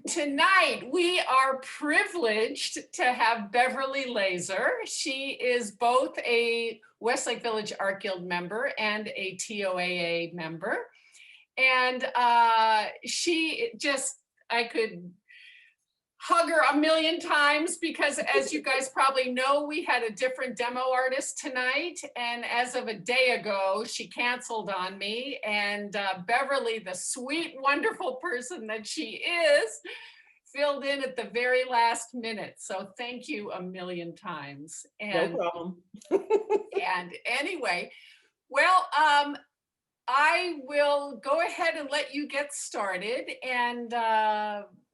Tonight, we are privileged to have Beverly Lazor. She is both a Westlake Village Art Guild member and a TOAA member. And she just, I could hug her a million times because, as you guys probably know, we had a different demo artist tonight. And as of a day ago, she canceled on me. And Beverly, the sweet, wonderful person that she is, filled in at the very last minute. So thank you a million times. And, no problem. And anyway, well, I will go ahead and let you get started, and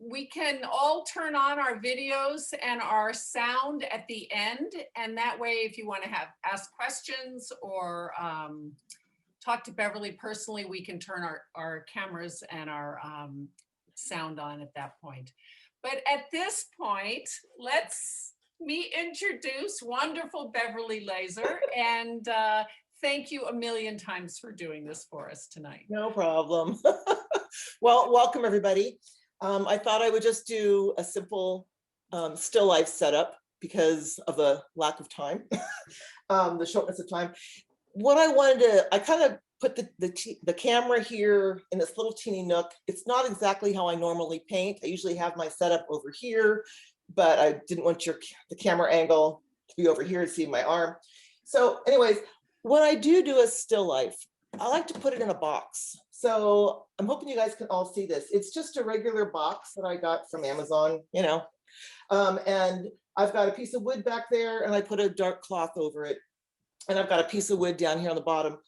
we can all turn on our videos and our sound at the end. And that way, if you want to ask questions or talk to Beverly personally, we can turn our cameras and our sound on at that point. But at this point, let's me introduce wonderful Beverly Lazor, and thank you a million times for doing this for us tonight. No problem. Well, welcome everybody. I thought I would just do a simple still life setup because of the lack of time, the shortness of time. What I wanted to, I kind of put the camera here in this little teeny nook. It's not exactly how I normally paint. I usually have my setup over here, but I didn't want the camera angle to be over here to see my arm. So anyways, when I do a still life, I like to put it in a box. So I'm hoping you guys can all see this. It's just a regular box that I got from Amazon, you know, and I've got a piece of wood back there and I put a dark cloth over it. And I've got a piece of wood down here on the bottom.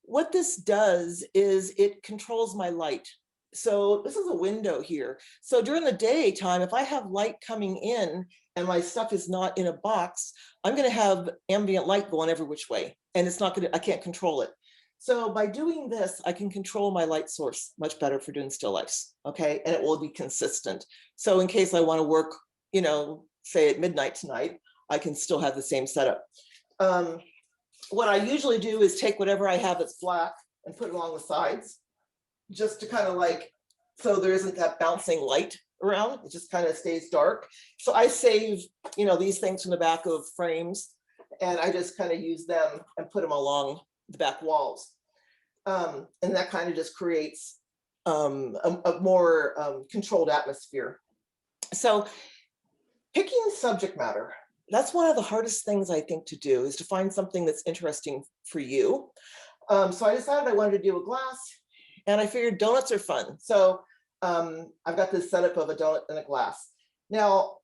What this does is it controls my light. So this is a window here. So during the daytime, if I have light coming in and my stuff is not in a box, I'm going to have ambient light going every which way. And it's not going to, I can't control it. So by doing this, I can control my light source much better for doing still lifes. Okay. And it will be consistent. So in case I want to work, you know, say at midnight tonight, I can still have the same setup. What I usually do is take whatever I have that's black and put it along the sides, just to kind of like, so there isn't that bouncing light around, it just kind of stays dark. So I save, you know, these things from the back of frames and I just kind of use them and put them along the back walls. And that kind of just creates a more controlled atmosphere. So picking subject matter, that's one of the hardest things I think to do, is to find something that's interesting for you. So I decided I wanted to do a glass, and I figured donuts are fun. So I've got this setup of a donut and a glass. Now,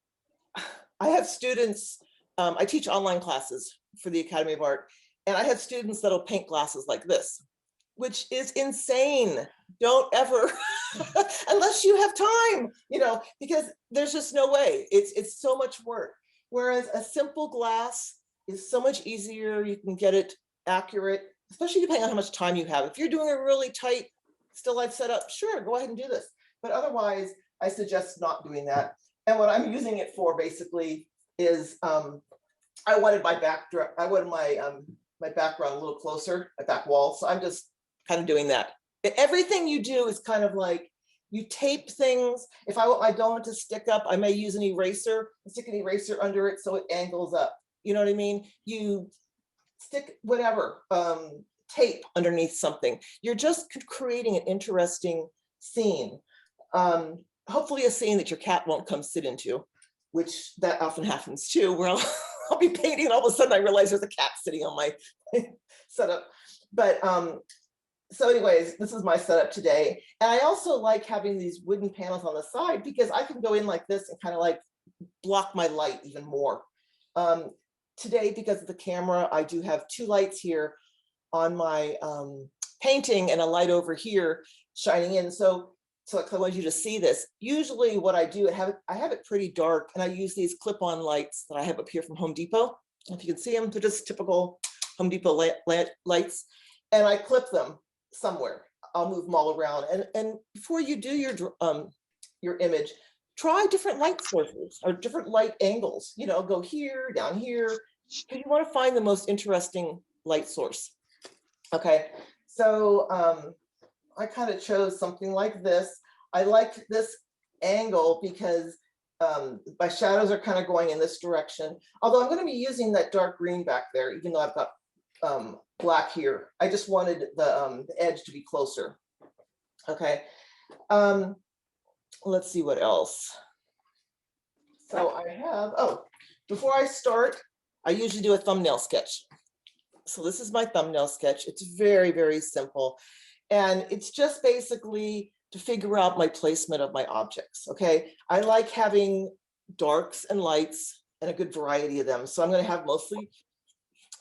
I have students, I teach online classes for the Academy of Art, and I have students that'll paint glasses like this, which is insane. Don't ever, unless you have time, you know, because there's just no way. It's so much work. Whereas a simple glass is so much easier. You can get it accurate, especially depending on how much time you have. If you're doing a really tight still life setup, sure, go ahead and do this. But otherwise, I suggest not doing that. And what I'm using it for basically is I wanted my backdrop, I wanted my background a little closer, my back wall. So I'm just kind of doing that. Everything you do is kind of like, you tape things. If I want my donut to stick up, I may use an eraser and stick an eraser under it so it angles up. You know what I mean? You stick whatever, tape underneath something. You're just creating an interesting scene. Hopefully a scene that your cat won't come sit into, which that often happens too, where I'll be painting and all of a sudden I realize there's a cat sitting on my setup. But so anyways, this is my setup today. And I also like having these wooden panels on the side because I can go in like this and kind of like block my light even more. Today, because of the camera, I do have two lights here on my painting and a light over here shining in. So I want you to see this. Usually what I do, I have it pretty dark, and I use these clip-on lights that I have up here from Home Depot. If you can see them, they're just typical Home Depot lights. And I clip them somewhere. I'll move them all around. And before you do your image, try different light sources or different light angles. You know, go here, down here, because you want to find the most interesting light source. Okay, so I kind of chose something like this. I liked this angle because my shadows are kind of going in this direction. Although I'm going to be using that dark green back there, even though I've got black here. I just wanted the edge to be closer. Okay. Let's see what else. So I have, oh, before I start, I usually do a thumbnail sketch. So this is my thumbnail sketch. It's very, very simple. And it's just basically to figure out my placement of my objects, okay? I like having darks and lights and a good variety of them. So I'm gonna have mostly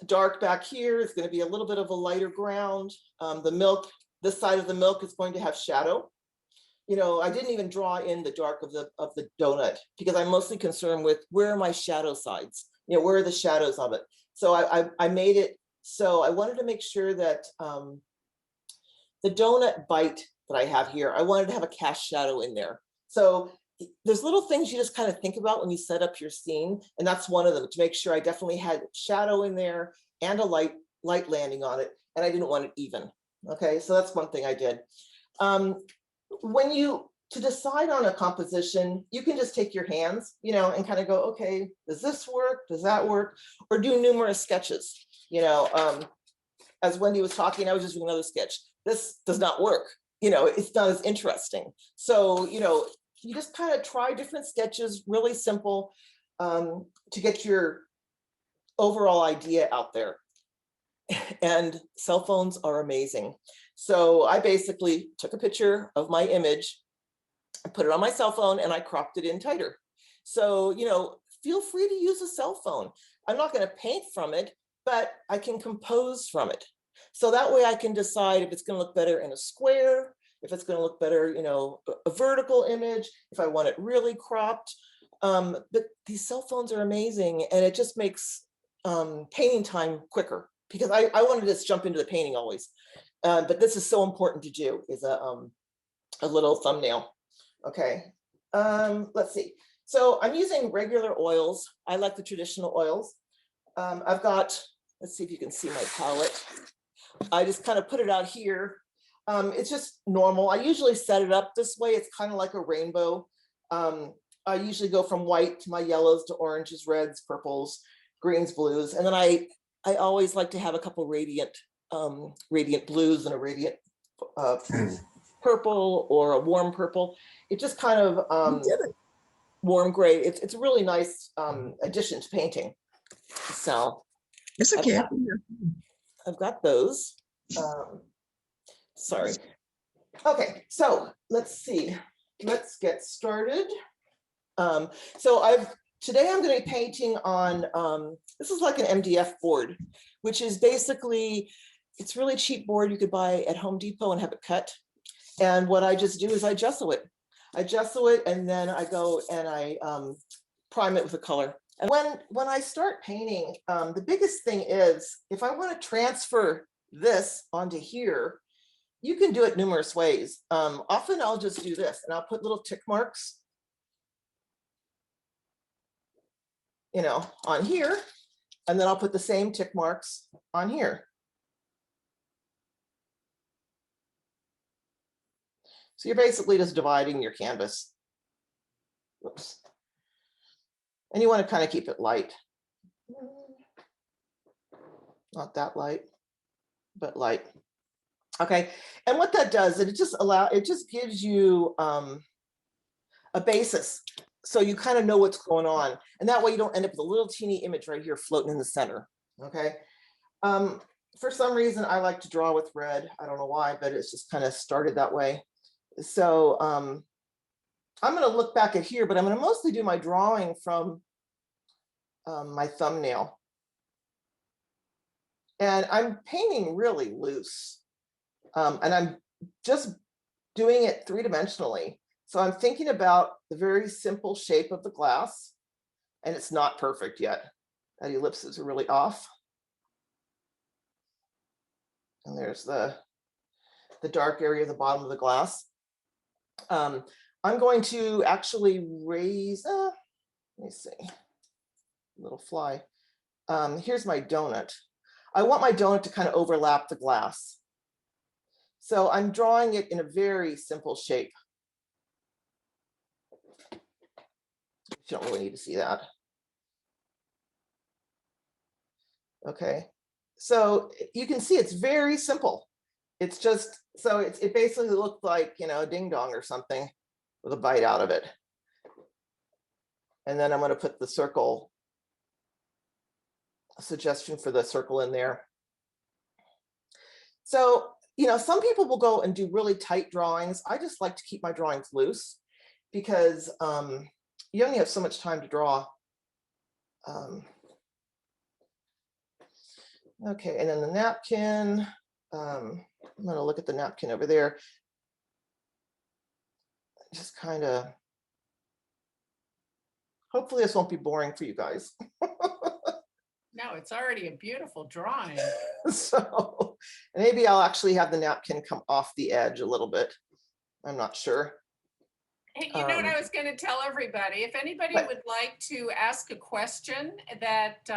dark back here. It's gonna be a little bit of a lighter ground. The milk, this side of the milk is going to have shadow. You know, I didn't even draw in the dark of the donut because I'm mostly concerned with where are my shadow sides? You know, where are the shadows of it? So I made it, so I wanted to make sure that the donut bite that I have here, I wanted to have a cast shadow in there. So there's little things you just kind of think about when you set up your scene. And that's one of them, to make sure I definitely had shadow in there and a light landing on it. And I didn't want it even. Okay, so that's one thing I did. When to decide on a composition, you can just take your hands, you know, and kind of go, okay, does this work? Does that work? Or do numerous sketches, you know. As Wendy was talking, I was just doing another sketch. This does not work. You know, it's not as interesting. So, you know, you just kind of try different sketches, really simple, to get your overall idea out there. And cell phones are amazing. So I basically took a picture of my image, I put it on my cell phone, and I cropped it in tighter. So, you know, feel free to use a cell phone. I'm not going to paint from it, but I can compose from it. So that way I can decide if it's going to look better in a square, if it's going to look better, you know, a vertical image, if I want it really cropped. But these cell phones are amazing, and it just makes painting time quicker, because I want to just jump into the painting always. But this is so important to do, is a little thumbnail. Okay, let's see. So I'm using regular oils. I like the traditional oils. I've got, let's see if you can see my palette. I just kind of put it out here. It's just normal. I usually set it up this way. It's kind of like a rainbow. I usually go from white to my yellows to oranges, reds, purples, greens, blues. And then I always like to have a couple radiant blues and a radiant purple or a warm purple. It just kind of warm gray. It's a really nice addition to painting. So it's okay. I've got those. Sorry. Okay, so let's see. Let's get started. So today I'm going to be painting on, this is like an MDF board, which is basically, it's really cheap board you could buy at Home Depot and have it cut. And what I just do is I gesso it. I gesso it, and then I go and I prime it with a color. And when I start painting, the biggest thing is, if I want to transfer this onto here, you can do it numerous ways. Often I'll just do this, and I'll put little tick marks, you know, on here, and then I'll put the same tick marks on here. So you're basically just dividing your canvas. Whoops. And you want to kind of keep it light. Not that light, but light. Okay, and what that does, it just gives you a basis. So you kind of know what's going on. And that way you don't end up with a little teeny image right here floating in the center. Okay. For some reason, I like to draw with red. I don't know why, but it's just kind of started that way. So I'm going to look back at here, but I'm going to mostly do my drawing from my thumbnail. And I'm painting really loose. And I'm just doing it three-dimensionally. So I'm thinking about the very simple shape of the glass, and it's not perfect yet. That ellipses are really off. And there's the dark area of the bottom of the glass. I'm going to actually raise, let me see, little fly. Here's my donut. I want my donut to kind of overlap the glass. So I'm drawing it in a very simple shape. You don't really need to see that. Okay, so you can see it's very simple. It's just, so it basically looked like, you know, a ding dong or something with a bite out of it. And then I'm going to put the circle, a suggestion for the circle in there. So, you know, some people will go and do really tight drawings. I just like to keep my drawings loose because you only have so much time to draw. Okay, and then the napkin, I'm going to look at the napkin over there. Just kind of, hopefully this won't be boring for you guys. No, it's already a beautiful drawing. So maybe I'll actually have the napkin come off the edge a little bit. I'm not sure. Hey, you know what I was going to tell everybody? If anybody would like to ask a question that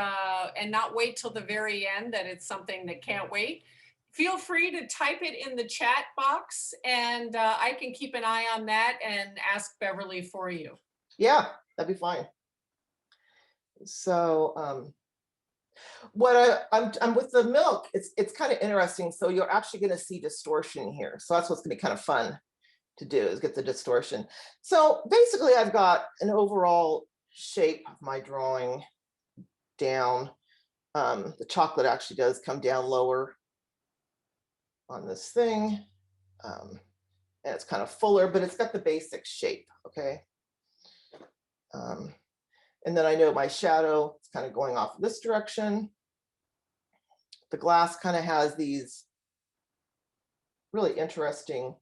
and not wait till the very end, that it's something that can't wait, feel free to type it in the chat box, and I can keep an eye on that and ask Beverly for you. Yeah, that'd be fine. So what I'm with the milk, it's kind of interesting. So you're actually going to see distortion here. So that's what's going to be kind of fun to do, is get the distortion. So basically I've got an overall shape of my drawing down. The chocolate actually does come down lower on this thing. And it's kind of fuller, but it's got the basic shape, okay? And then I know my shadow is kind of going off this direction. The glass kind of has these really interesting.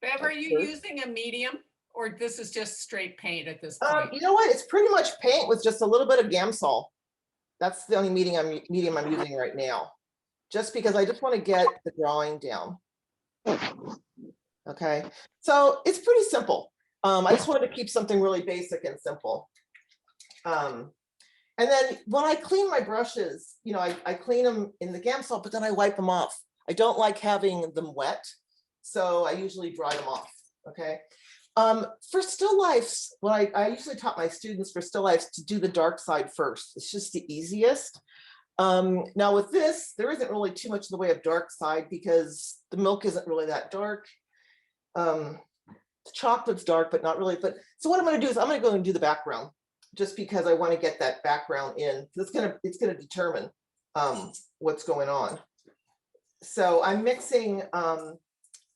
Bev, are you using a medium, or this is just straight paint at this point? You know what? It's pretty much paint with just a little bit of Gamsol. That's the only medium I'm using right now, just because I just want to get the drawing down. Okay, so it's pretty simple. I just wanted to keep something really basic and simple. And then when I clean my brushes, you know, I clean them in the Gamsol, but then I wipe them off. I don't like having them wet, so I usually dry them off, okay? For still lifes, when I usually taught my students for still lifes to do the dark side first. It's just the easiest. Now with this, there isn't really too much in the way of dark side because the milk isn't really that dark. The chocolate's dark, but not really. But so what I'm going to do is I'm going to go and do the background, just because I want to get that background in. It's gonna determine what's going on. So I'm mixing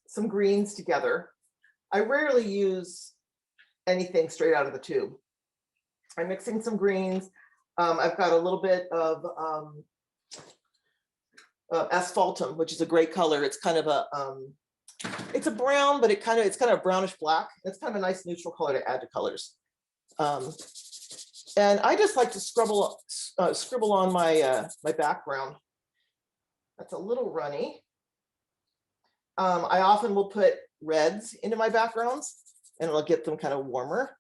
some greens together. I rarely use anything straight out of the tube. I'm mixing some greens. I've got a little bit of asphaltum, which is a great color. It's kind of a it's a brown, but it's kind of brownish black. It's kind of a nice neutral color to add to colors. And I just like to scribble on my my background. That's a little runny. I often will put reds into my backgrounds, and it'll get them kind of warmer.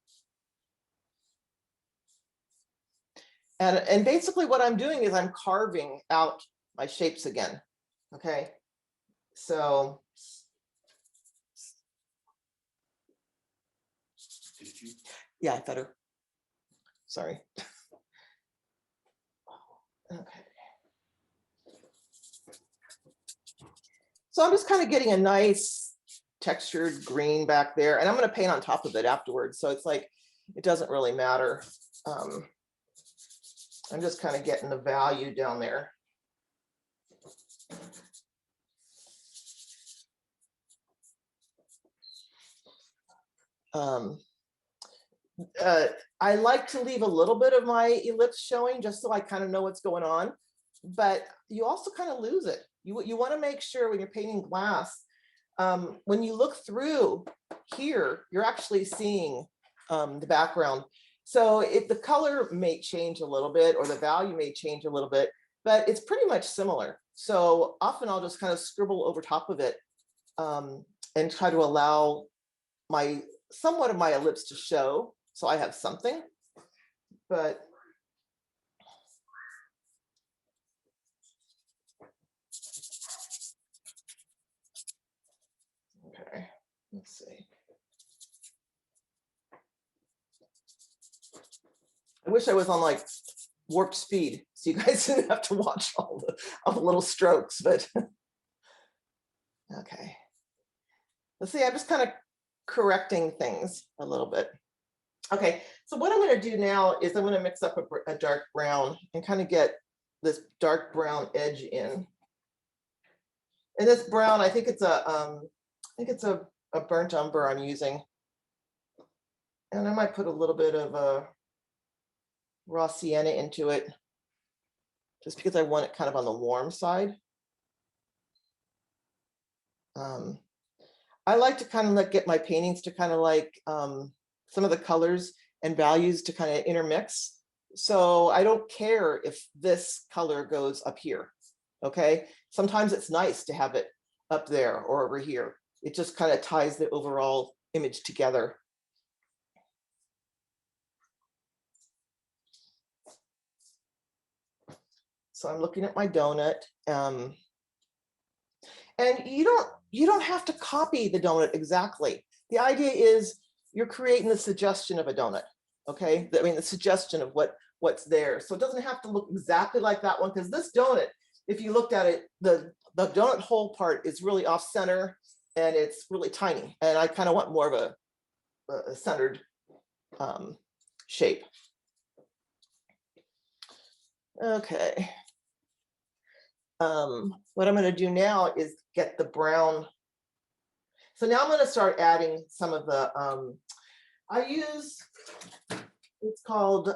And basically what I'm doing is I'm carving out my shapes again. Okay, so. Yeah, I better. Sorry. Okay. So I'm just kind of getting a nice textured green back there, and I'm going to paint on top of it afterwards. So it's like, it doesn't really matter. I'm just kind of getting the value down there. I like to leave a little bit of my ellipse showing just so I kind of know what's going on, but you also kind of lose it. You want to make sure when you're painting glass, when you look through here, you're actually seeing the background. So if the color may change a little bit or the value may change a little bit, but it's pretty much similar. So often I'll just kind of scribble over top of it and try to allow somewhat of my ellipse to show. So I have something, but okay, let's see. I wish I was on like warp speed so you guys didn't have to watch all the little strokes, but okay. Let's see, I'm just kind of correcting things a little bit. Okay, so what I'm going to do now is I'm going to mix up a dark brown and kind of get this dark brown edge in. And this brown, I think it's a burnt umber I'm using. And I might put a little bit of raw sienna into it, just because I want it kind of on the warm side. I like to kind of like get my paintings to kind of like some of the colors and values to kind of intermix. So I don't care if this color goes up here, okay? Sometimes it's nice to have it up there or over here. It just kind of ties the overall image together. So I'm looking at my donut. And you don't have to copy the donut exactly. The idea is you're creating the suggestion of a donut, okay? I mean, the suggestion of what's there. So it doesn't have to look exactly like that one, because this donut, if you looked at it, the donut hole part is really off center and it's really tiny. And I kind of want more of a centered shape. Okay. What I'm going to do now is get the brown. So now I'm going to start adding some of the, I use, it's called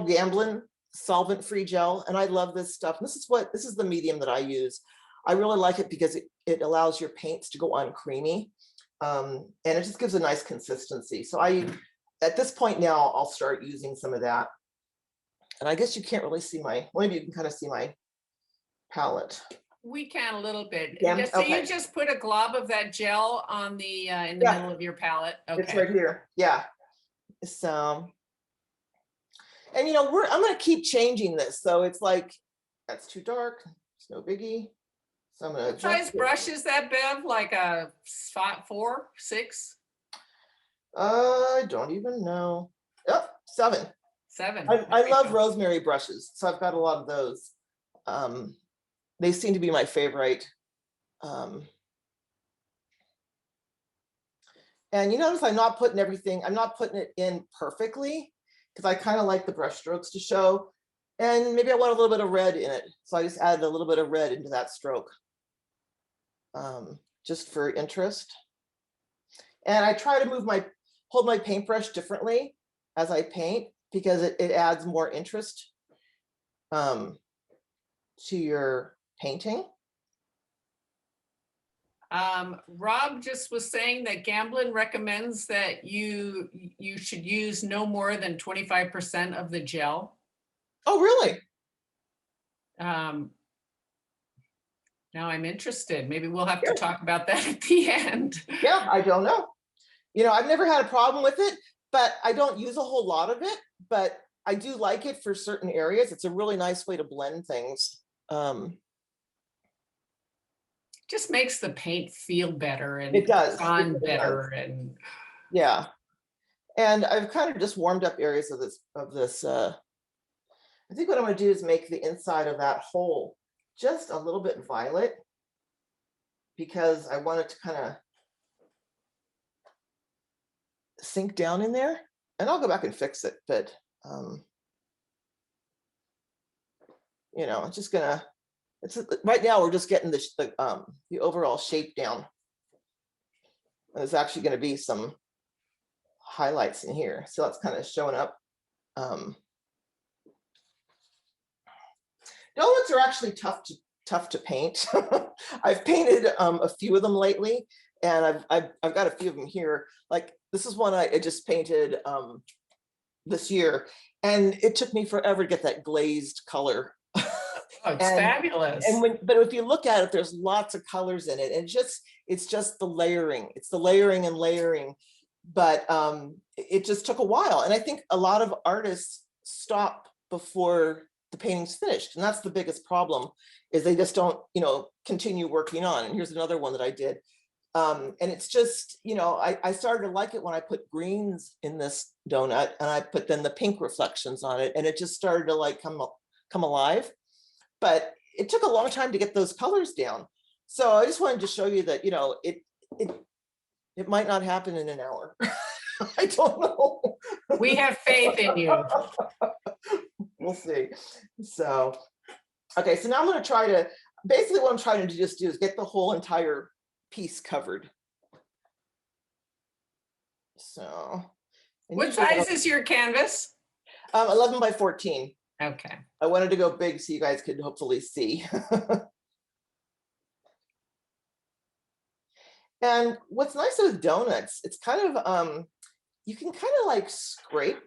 Gamblin solvent free gel. And I love this stuff. This is the medium that I use. I really like it because it allows your paints to go on creamy. And it just gives a nice consistency. So at this point now, I'll start using some of that. And I guess you can't really see maybe you can kind of see my palette. We can a little bit. Yeah, So okay. you just put a glob of that gel on the in the middle of your palette. Okay. It's right here. Yeah. So, and you know, I'm going to keep changing this. So it's like, that's too dark. It's no biggie. So I'm going to. What size brush is that, Bev? Like a 4, 6? I don't even know. Oh, 7. 7. I love rosemary brushes. So I've got a lot of those. They seem to be my favorite. And you notice I'm not putting it in perfectly, because I kind of like the brush strokes to show. And maybe I want a little bit of red in it. So I just added a little bit of red into that stroke, just for interest. And I try to hold my paintbrush differently as I paint, because it adds more interest to your painting. Rob just was saying that Gamblin recommends that you should use no more than 25% of the gel. Oh, really? Now I'm interested. Maybe we'll have to talk about that at the end. Yeah, I don't know. You know, I've never had a problem with it, but I don't use a whole lot of it, but I do like it for certain areas. It's a really nice way to blend things. Just makes the paint feel better, and it does on better, and yeah. And I've kind of just warmed up areas of this. I think what I'm going to do is make the inside of that hole just a little bit violet, because I want it to kind of sink down in there. And I'll go back and fix it, but you know, it's just gonna. Right now we're just getting the overall shape down. And there's actually going to be some highlights in here, so that's kind of showing up. Donuts are actually tough to paint. I've painted a few of them lately, and I've got a few of them here. Like this is one I just painted this year, and it took me forever to get that glazed color. Oh, it's fabulous. But if you look at it, there's lots of colors in it, and it's just the layering. It's the layering and layering. But it just took a while, and I think a lot of artists stop before the painting's finished, and that's the biggest problem. Is they just don't, continue working on. And here's another one that I did. And it's just, you know, I started to like it when I put greens in this donut and I put then the pink reflections on it, and it just started to like come alive. But it took a long time to get those colors down. So I just wanted to show you that, you know, it might not happen in an hour. I don't know. We have faith in you. We'll see. So, okay, so now I'm going to try to, basically what I'm trying to just do is get the whole entire piece covered. So. What size is your canvas? 11 by 14. Okay. I wanted to go big so you guys could hopefully see. And what's nice with donuts, it's kind of, you can kind of like scrape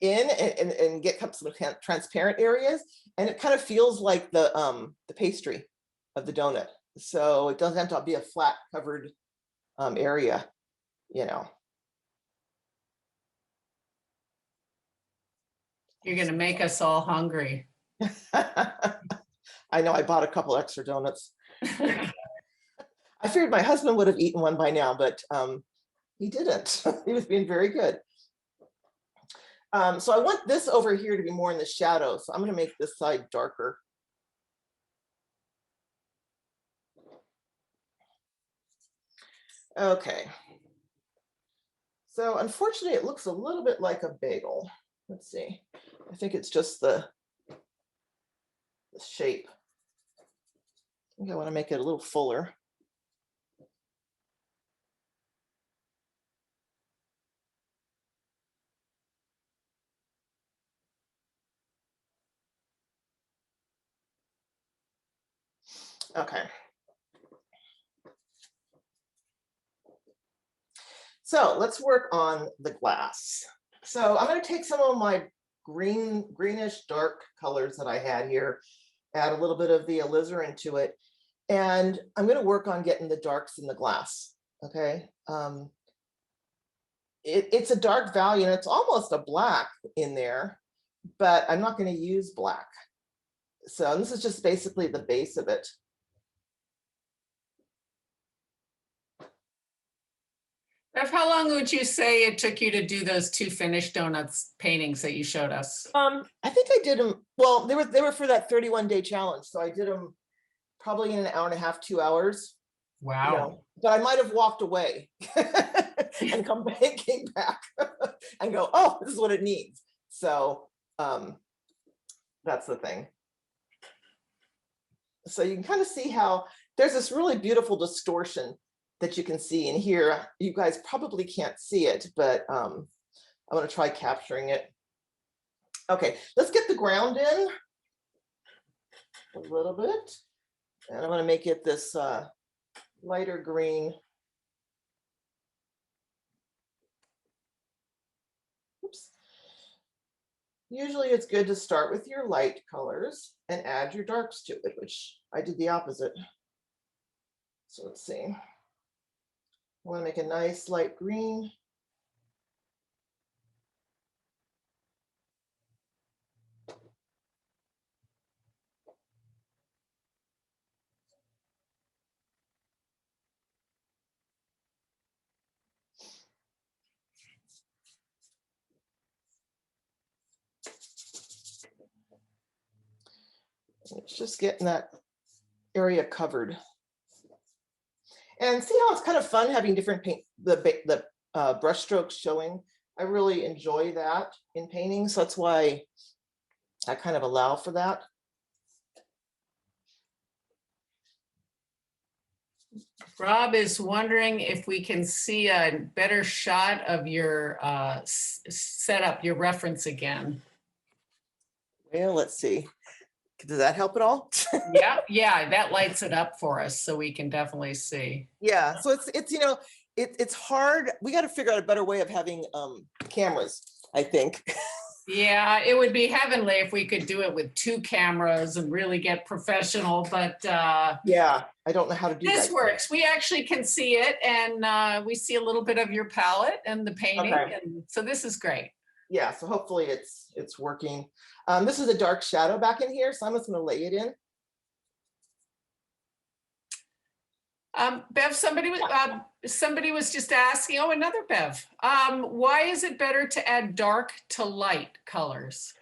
in and get some transparent areas, and it kind of feels like the pastry of the donut. So it doesn't have to be a flat covered area, you know. You're gonna make us all hungry. I know, I bought a couple extra donuts. I figured my husband would have eaten one by now, but he didn't. He was being very good. So I want this over here to be more in the shadow. So I'm going to make this side darker. Okay. So unfortunately, it looks a little bit like a bagel. Let's see. I think it's just the shape. I think I want to make it a little fuller. Okay. So let's work on the glass. So I'm going to take some of my greenish dark colors that I had here, add a little bit of the alizarin to it, and I'm going to work on getting the darks in the glass. Okay. It's a dark value and it's almost a black in there, but I'm not going to use black. So this is just basically the base of it. Bev, how long would you say it took you to do those 2 finished donuts paintings that you showed us? I think I did them, well, they were for that 31-day challenge. So I did them probably in an hour and a half, 2 hours. Wow. You know, but I might have walked away and came back and go, oh, this is what it needs. So that's the thing. So you can kind of see how there's this really beautiful distortion that you can see in here. You guys probably can't see it, but I'm going to try capturing it. Okay, let's get the ground in a little bit. And I'm going to make it this lighter green. Oops. Usually it's good to start with your light colors and add your darks to it, which I did the opposite. So let's see. I want to make a nice light green. It's just getting that area covered. And see how it's kind of fun having different paint, the brush strokes showing. I really enjoy that in painting. So that's why I kind of allow for that. Rob is wondering if we can see a better shot of your setup, your reference again. Well, let's see. Does that help at all? Yeah, that lights it up for us so we can definitely see. Yeah, so it's you know, it's hard. We got to figure out a better way of having cameras, I think. Yeah, it would be heavenly if we could do it with 2 cameras and really get professional, but yeah, I don't know how to do this that. works. We actually can see it, and we see a little bit of your palette and the painting, Okay. and so this is great. Yeah, so hopefully it's working. This is a dark shadow back in here, so I'm just going to lay it in. Bev, somebody was just asking, oh, another Bev. Why is it better to add dark to light colors?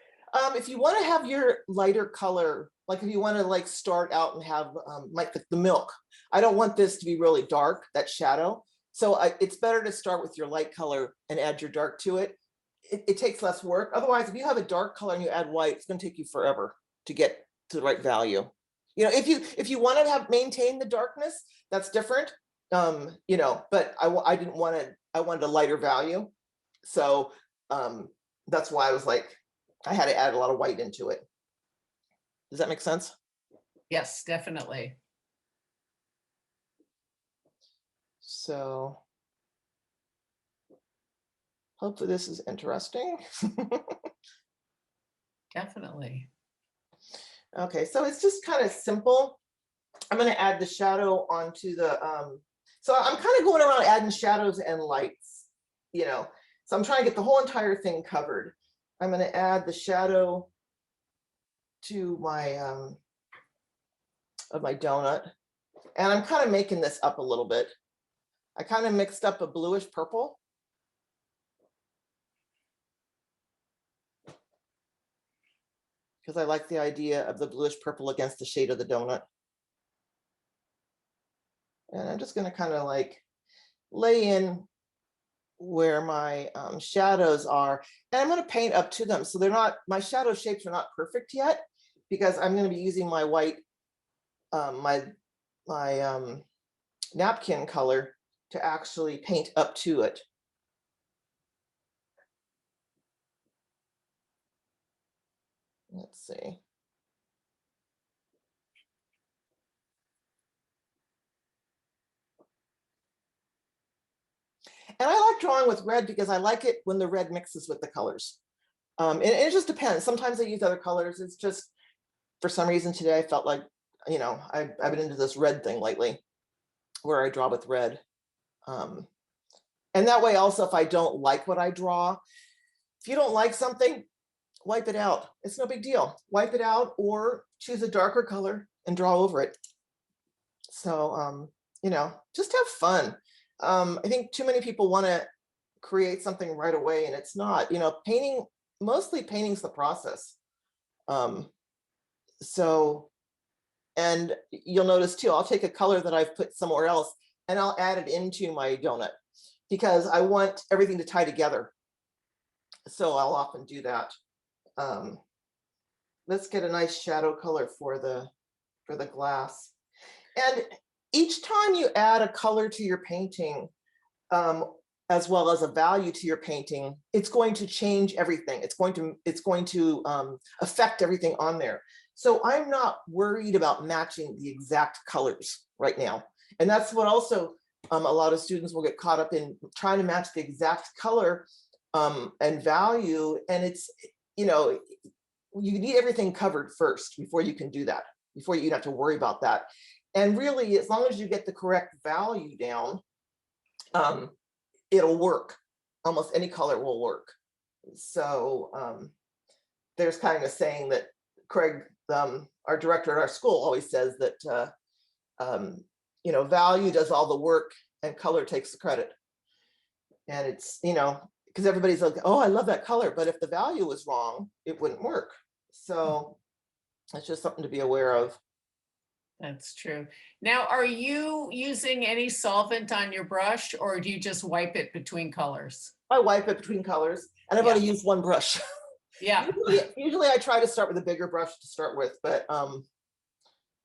If you want to have your lighter color, like if you want to like start out and have like the milk, I don't want this to be really dark, that shadow. So it's better to start with your light color and add your dark to it. It takes less work. Otherwise, if you have a dark color and you add white, it's going to take you forever to get to the right value. You know, if you want to have maintain the darkness, that's different. You know, but I didn't want to. I wanted a lighter value, so that's why I was like, I had to add a lot of white into it. Does that make sense? Yes, definitely. So hopefully this is interesting. Definitely. Okay, so it's just kind of simple. I'm going to add the shadow onto the, so I'm kind of going around adding shadows and lights, you know, so I'm trying to get the whole entire thing covered. I'm going to add the shadow to my, of my donut. And I'm kind of making this up a little bit. I kind of mixed up a bluish purple. Because I like the idea of the bluish purple against the shade of the donut. And I'm just going to kind of like lay in where my shadows are. And I'm going to paint up to them. So they're not, my shadow shapes are not perfect yet, because I'm going to be using my white, my napkin color to actually paint up to it. Let's see. And I like drawing with red because I like it when the red mixes with the colors. And it just depends. Sometimes I use other colors. It's just, for some reason today, I felt like, you know, I've been into this red thing lately where I draw with red. And that way also, if I don't like what I draw, if you don't like something, wipe it out. It's no big deal. Wipe it out or choose a darker color and draw over it. So, you know, just have fun. I think too many people want to create something right away, and it's not, you know, painting, mostly painting's the process. So, and you'll notice too, I'll take a color that I've put somewhere else and I'll add it into my donut because I want everything to tie together. So I'll often do that. Let's get a nice shadow color for the glass. And each time you add a color to your painting, as well as a value to your painting, it's going to change everything. It's going to affect everything on there. So I'm not worried about matching the exact colors right now. And that's what also a lot of students will get caught up in, trying to match the exact color and value. And it's, you know, you need everything covered first before you can do that, before you have to worry about that. And really, as long as you get the correct value down, it'll work. Almost any color will work. So there's kind of a saying that Craig, our director at our school, always says that, you know, value does all the work and color takes the credit. And it's, you know, because everybody's like, oh, I love that color. But if the value was wrong, it wouldn't work. So it's just something to be aware of. That's true. Now, are you using any solvent on your brush, or do you just wipe it between colors? I wipe it between colors, and I've only used one brush. Yeah. Usually I try to start with a bigger brush to start with, but I don't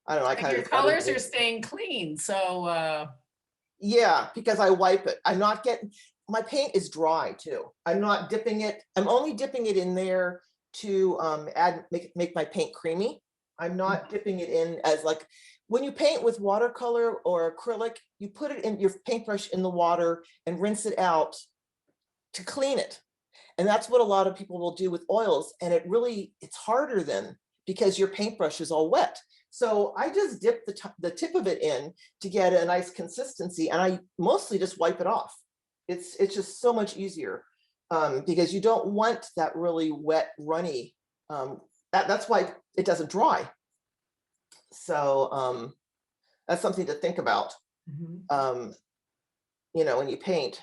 know. I kind Your of colors are staying clean, so yeah, because I wipe it. I'm not getting, my paint is dry too. I'm not dipping it. I'm only dipping it in there to make my paint creamy. I'm not dipping it in as like, when you paint with watercolor or acrylic, you put it in your paintbrush in the water and rinse it out to clean it. And that's what a lot of people will do with oils. And it's harder then because your paintbrush is all wet. So I just dip the tip of it in to get a nice consistency. And I mostly just wipe it off. It's just so much easier because you don't want that really wet, runny. That's why it doesn't dry. So that's something to think about. Mhm. you know, when you paint.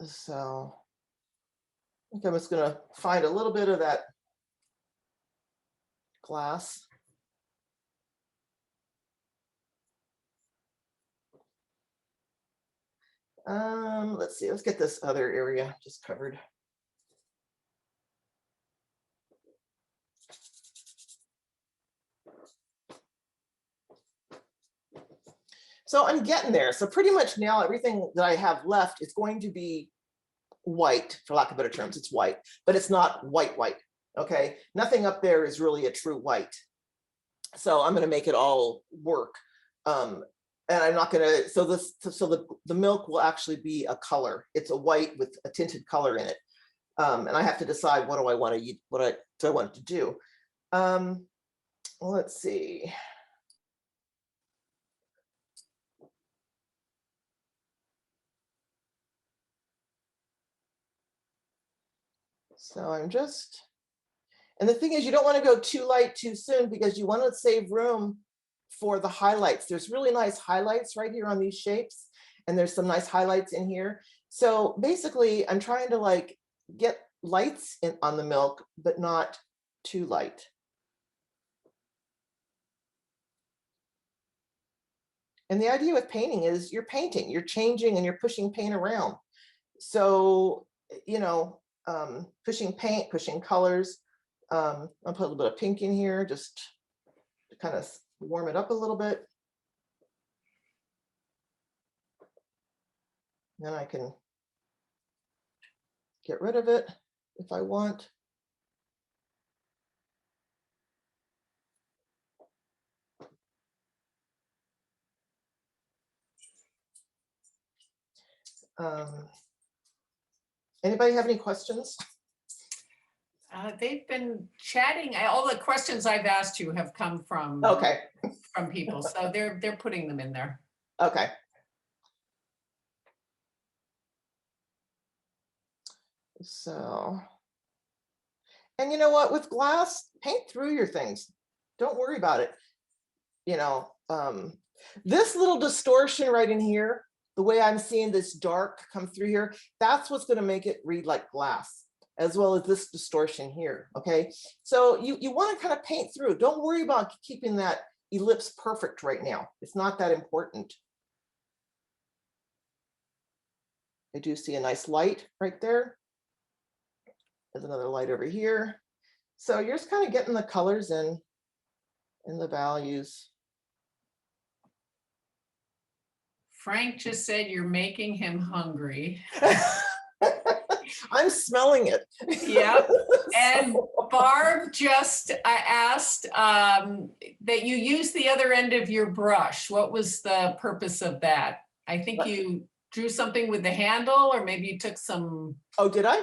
So I think I'm just gonna find a little bit of that glass. Let's see, let's get this other area just covered. So I'm getting there. So pretty much now everything that I have left is going to be white, for lack of better terms. It's white, but it's not white white. Okay, nothing up there is really a true white. So I'm going to make it all work. And I'm not going to, so the milk will actually be a color. It's a white with a tinted color in it. And I have to decide what do I want to use, do I want to do. Let's see. So I'm just, and the thing is, you don't want to go too light too soon because you want to save room for the highlights. There's really nice highlights right here on these shapes, and there's some nice highlights in here. So basically, I'm trying to like get lights in on the milk, but not too light. And the idea with painting is you're painting, you're changing, and you're pushing paint around. So, you know, pushing paint, pushing colors. I'll put a little bit of pink in here just to kind of warm it up a little bit. Then I can get rid of it if I want. Anybody have any questions? They've been chatting. All the questions I've asked you have come from people, so they're putting them in there. Okay. So, and you know what? With glass, paint through your things. Don't worry about it. You know, this little distortion right in here, the way I'm seeing this dark come through here, that's what's going to make it read like glass, as well as this distortion here. Okay, so you want to kind of paint through. Don't worry about keeping that ellipse perfect right now. It's not that important. I do see a nice light right there. There's another light over here. So you're just kind of getting the colors in and the values. Frank just said you're making him hungry. I'm smelling it. Yep. And Barb just asked that you use the other end of your brush. What was the purpose of that? I think you drew something with the handle, or maybe you took some. Oh, did I?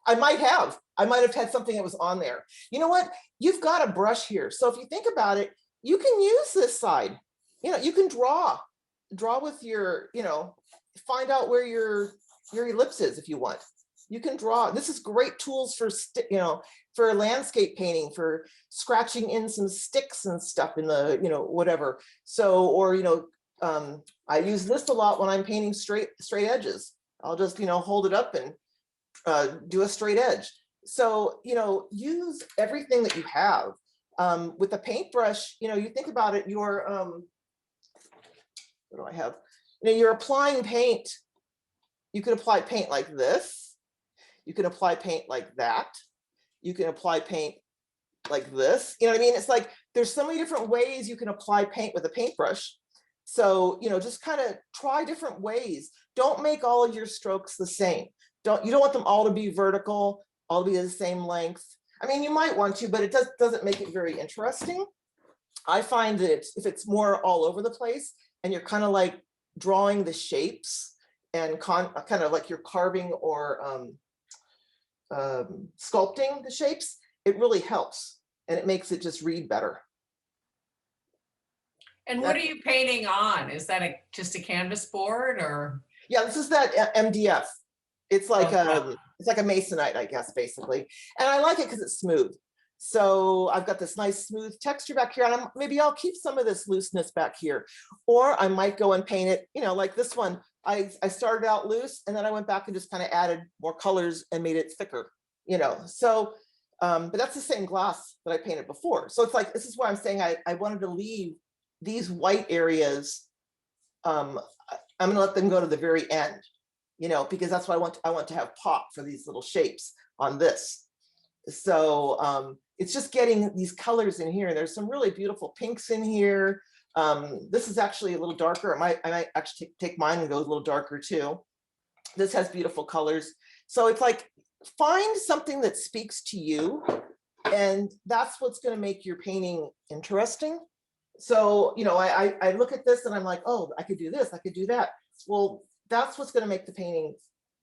I might have had something that was on there. You know what? You've got a brush here. So if you think about it, you can use this side. You know, you can draw with your, you know, find out where your ellipse is if you want. You can draw. This is great tools for, you know, for landscape painting, for scratching in some sticks and stuff in the, you know, whatever. So, or, you know, I use this a lot when I'm painting straight edges. I'll just, you know, hold it up and do a straight edge. So, you know, use everything that you have. With a paintbrush, you know, you think about it, you're, what do I have? You know, you're applying paint. You could apply paint like this. You can apply paint like that. You can apply paint like this. You know what I mean? It's like, there's so many different ways you can apply paint with a paintbrush. So, you know, just kind of try different ways. Don't make all of your strokes the same. You don't want them all to be vertical, all to be the same length. I mean, you might want to, but it doesn't make it very interesting. I find that if it's more all over the place and you're kind of like drawing the shapes and kind of like you're carving or sculpting the shapes, it really helps and it makes it just read better. And what are you painting on? Is that just a canvas board, or? Yeah, this is that MDF. It's like it's like a masonite, I guess, basically. And I like it because it's smooth. So I've got this nice smooth texture back here, and maybe I'll keep some of this looseness back here, or I might go and paint it, you know, like this one. I started out loose, and then I went back and just kind of added more colors and made it thicker, you know. So, but that's the same glass that I painted before. So it's like, this is why I'm saying I wanted to leave these white areas. I'm gonna let them go to the very end, you know, because that's what I want to have pop for these little shapes on this. So it's just getting these colors in here. There's some really beautiful pinks in here. This is actually a little darker. I might actually take mine and go a little darker too. This has beautiful colors. So it's like, find something that speaks to you, and that's what's going to make your painting interesting. So, you know, I look at this and I'm like, oh, I could do this, I could do that. Well, that's what's going to make the painting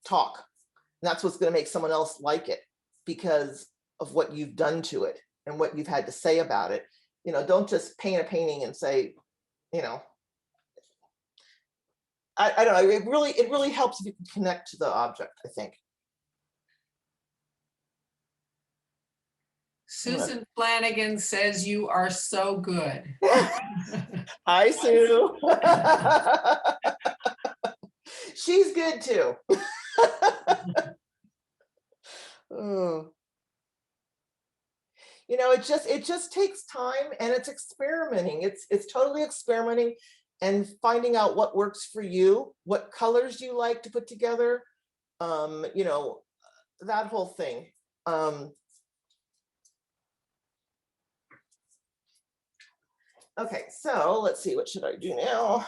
talk. And that's what's going to make someone else like it, because of what you've done to it and what you've had to say about it. You know, don't just paint a painting and say, you know, I don't know, it really helps if you can connect to the object, I think. Susan Flanagan says you are so good. Hi, Sue. She's good too. Oh. You know, it just takes time, and it's experimenting. It's totally experimenting and finding out what works for you, what colors you like to put together, you know, that whole thing. Okay, so let's see, what should I do now?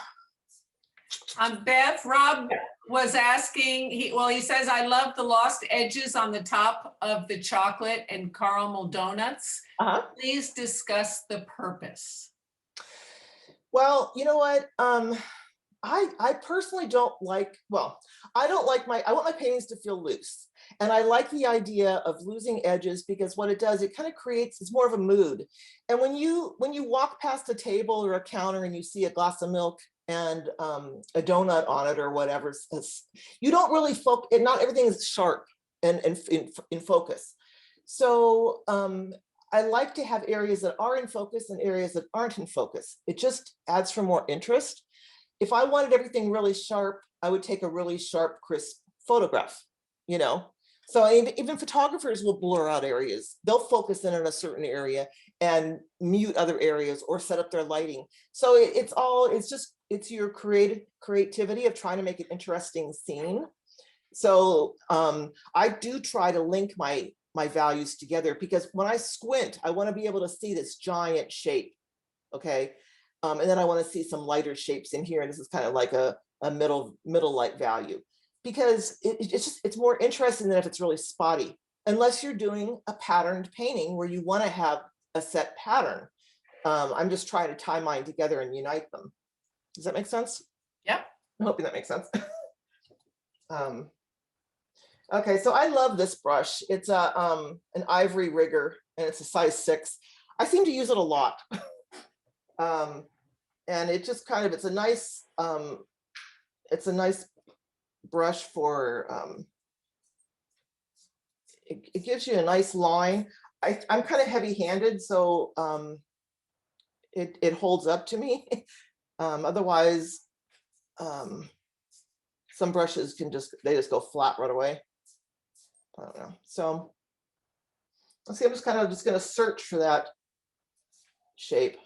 Bev, Rob was asking, he says, I love the lost edges on the top of the chocolate and caramel donuts. Please discuss the purpose. Well, you know what? I personally don't like, well, I want my paintings to feel loose. And I like the idea of losing edges, because what it does, it kind of creates, it's more of a mood. And when you walk past a table or a counter and you see a glass of milk and a donut on it or whatever, you don't really focus, not everything is sharp and in focus. So I like to have areas that are in focus and areas that aren't in focus. It just adds for more interest. If I wanted everything really sharp, I would take a really sharp, crisp photograph, you know? So even photographers will blur out areas. They'll focus in on a certain area and mute other areas or set up their lighting. So it's your creativity of trying to make an interesting scene. So I do try to link my values together, because when I squint, I want to be able to see this giant shape. Okay. And then I want to see some lighter shapes in here. And this is kind of like a middle light value, because it's more interesting than if it's really spotty, unless you're doing a patterned painting where you want to have a set pattern. I'm just trying to tie mine together and unite them. Does that make sense? Yep. I'm hoping that makes sense. Okay, so I love this brush. It's an ivory rigger, and it's a size 6. I seem to use it a lot. And it just kind of, it's a nice brush for, it gives you a nice line. I'm kind of heavy-handed, so it holds up to me. Otherwise, some brushes they just go flat right away. I don't know. So let's see, I'm just going to search for that shape.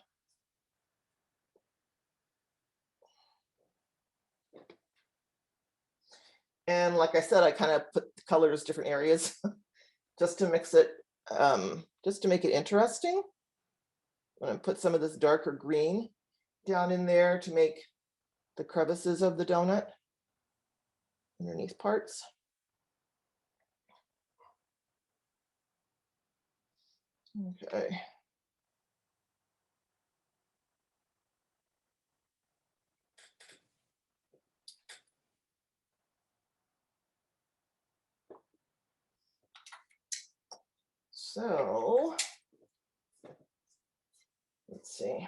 And like I said, I kind of put the colors different areas just to mix it, just to make it interesting. I'm going to put some of this darker green down in there to make the crevices of the donut underneath parts. Okay. So let's see.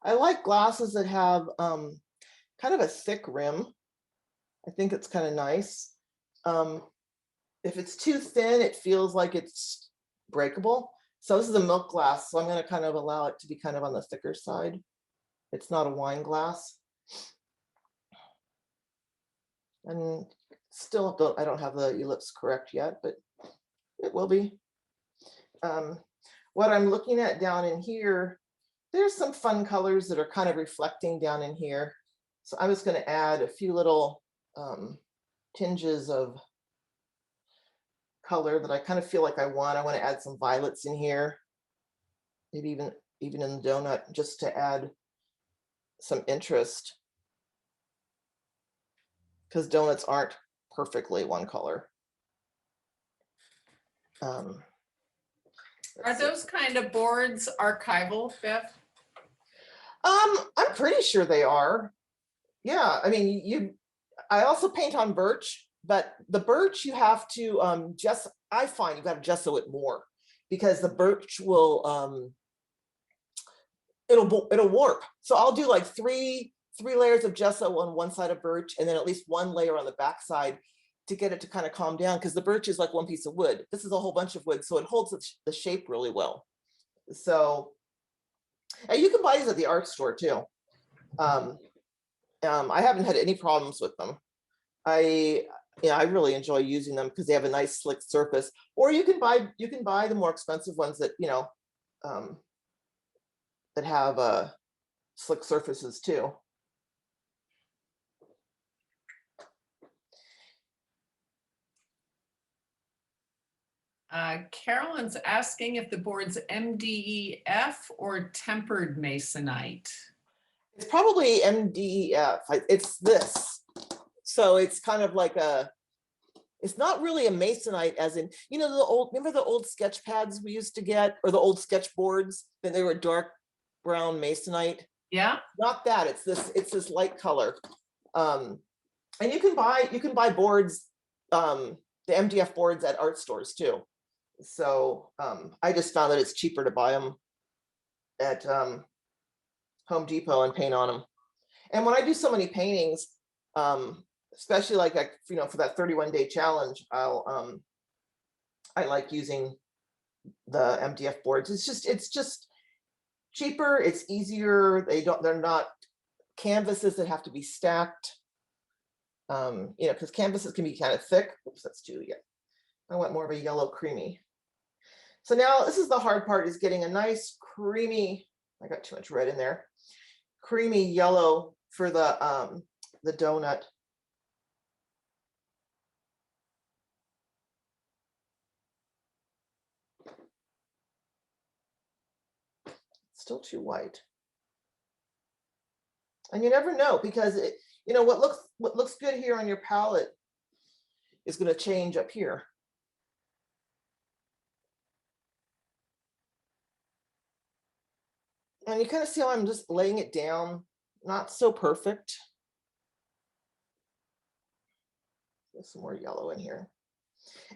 I like glasses that have kind of a thick rim. I think it's kind of nice. If it's too thin, it feels like it's breakable. So this is a milk glass, so I'm going to kind of allow it to be kind of on the thicker side. It's not a wine glass. And still I don't have the ellipse correct yet, but it will be. What I'm looking at down in here, there's some fun colors that are kind of reflecting down in here. So I'm just going to add a few little tinges of color that I kind of feel like I want. I want to add some violets in here, maybe even in the donut, just to add some interest, because donuts aren't perfectly one color. Are those kind of boards archival, Bev? I'm pretty sure they are. Yeah, I mean, I also paint on birch, but the birch you have to I find you've got to gesso it more, because the birch will it'll warp. So I'll do like three layers of gesso on one side of birch, and then at least one layer on the back side to get it to kind of calm down, because the birch is like one piece of wood. This is a whole bunch of wood, so it holds the shape really well. So, and you can buy these at the art store too. I haven't had any problems with them. I really enjoy using them because they have a nice slick surface. Or you can buy the more expensive ones that that have slick surfaces too. Carolyn's asking if the board's MDEF or tempered masonite. It's probably MDEF. It's this. So it's kind of like it's not really a masonite as in, remember the old sketch pads we used to get, or the old sketch boards, that they were dark brown masonite? Yeah. Not that, it's this light color. And you can buy boards, the MDF boards at art stores too. So I just found that it's cheaper to buy them at Home Depot and paint on them. And when I do so many paintings, especially like for that 31-day challenge, I like using the MDF boards. It's just cheaper, it's easier. They're not canvases that have to be stacked. Because canvases can be kind of thick. Oops, that's too yet. I want more of a yellow creamy. So now this is the hard part, is getting a nice creamy, I got too much red in there, creamy yellow for the donut. Still too white. And you never know, because what looks good here on your palette is going to change up here. And you kind of see how I'm just laying it down, not so perfect. There's some more yellow in here.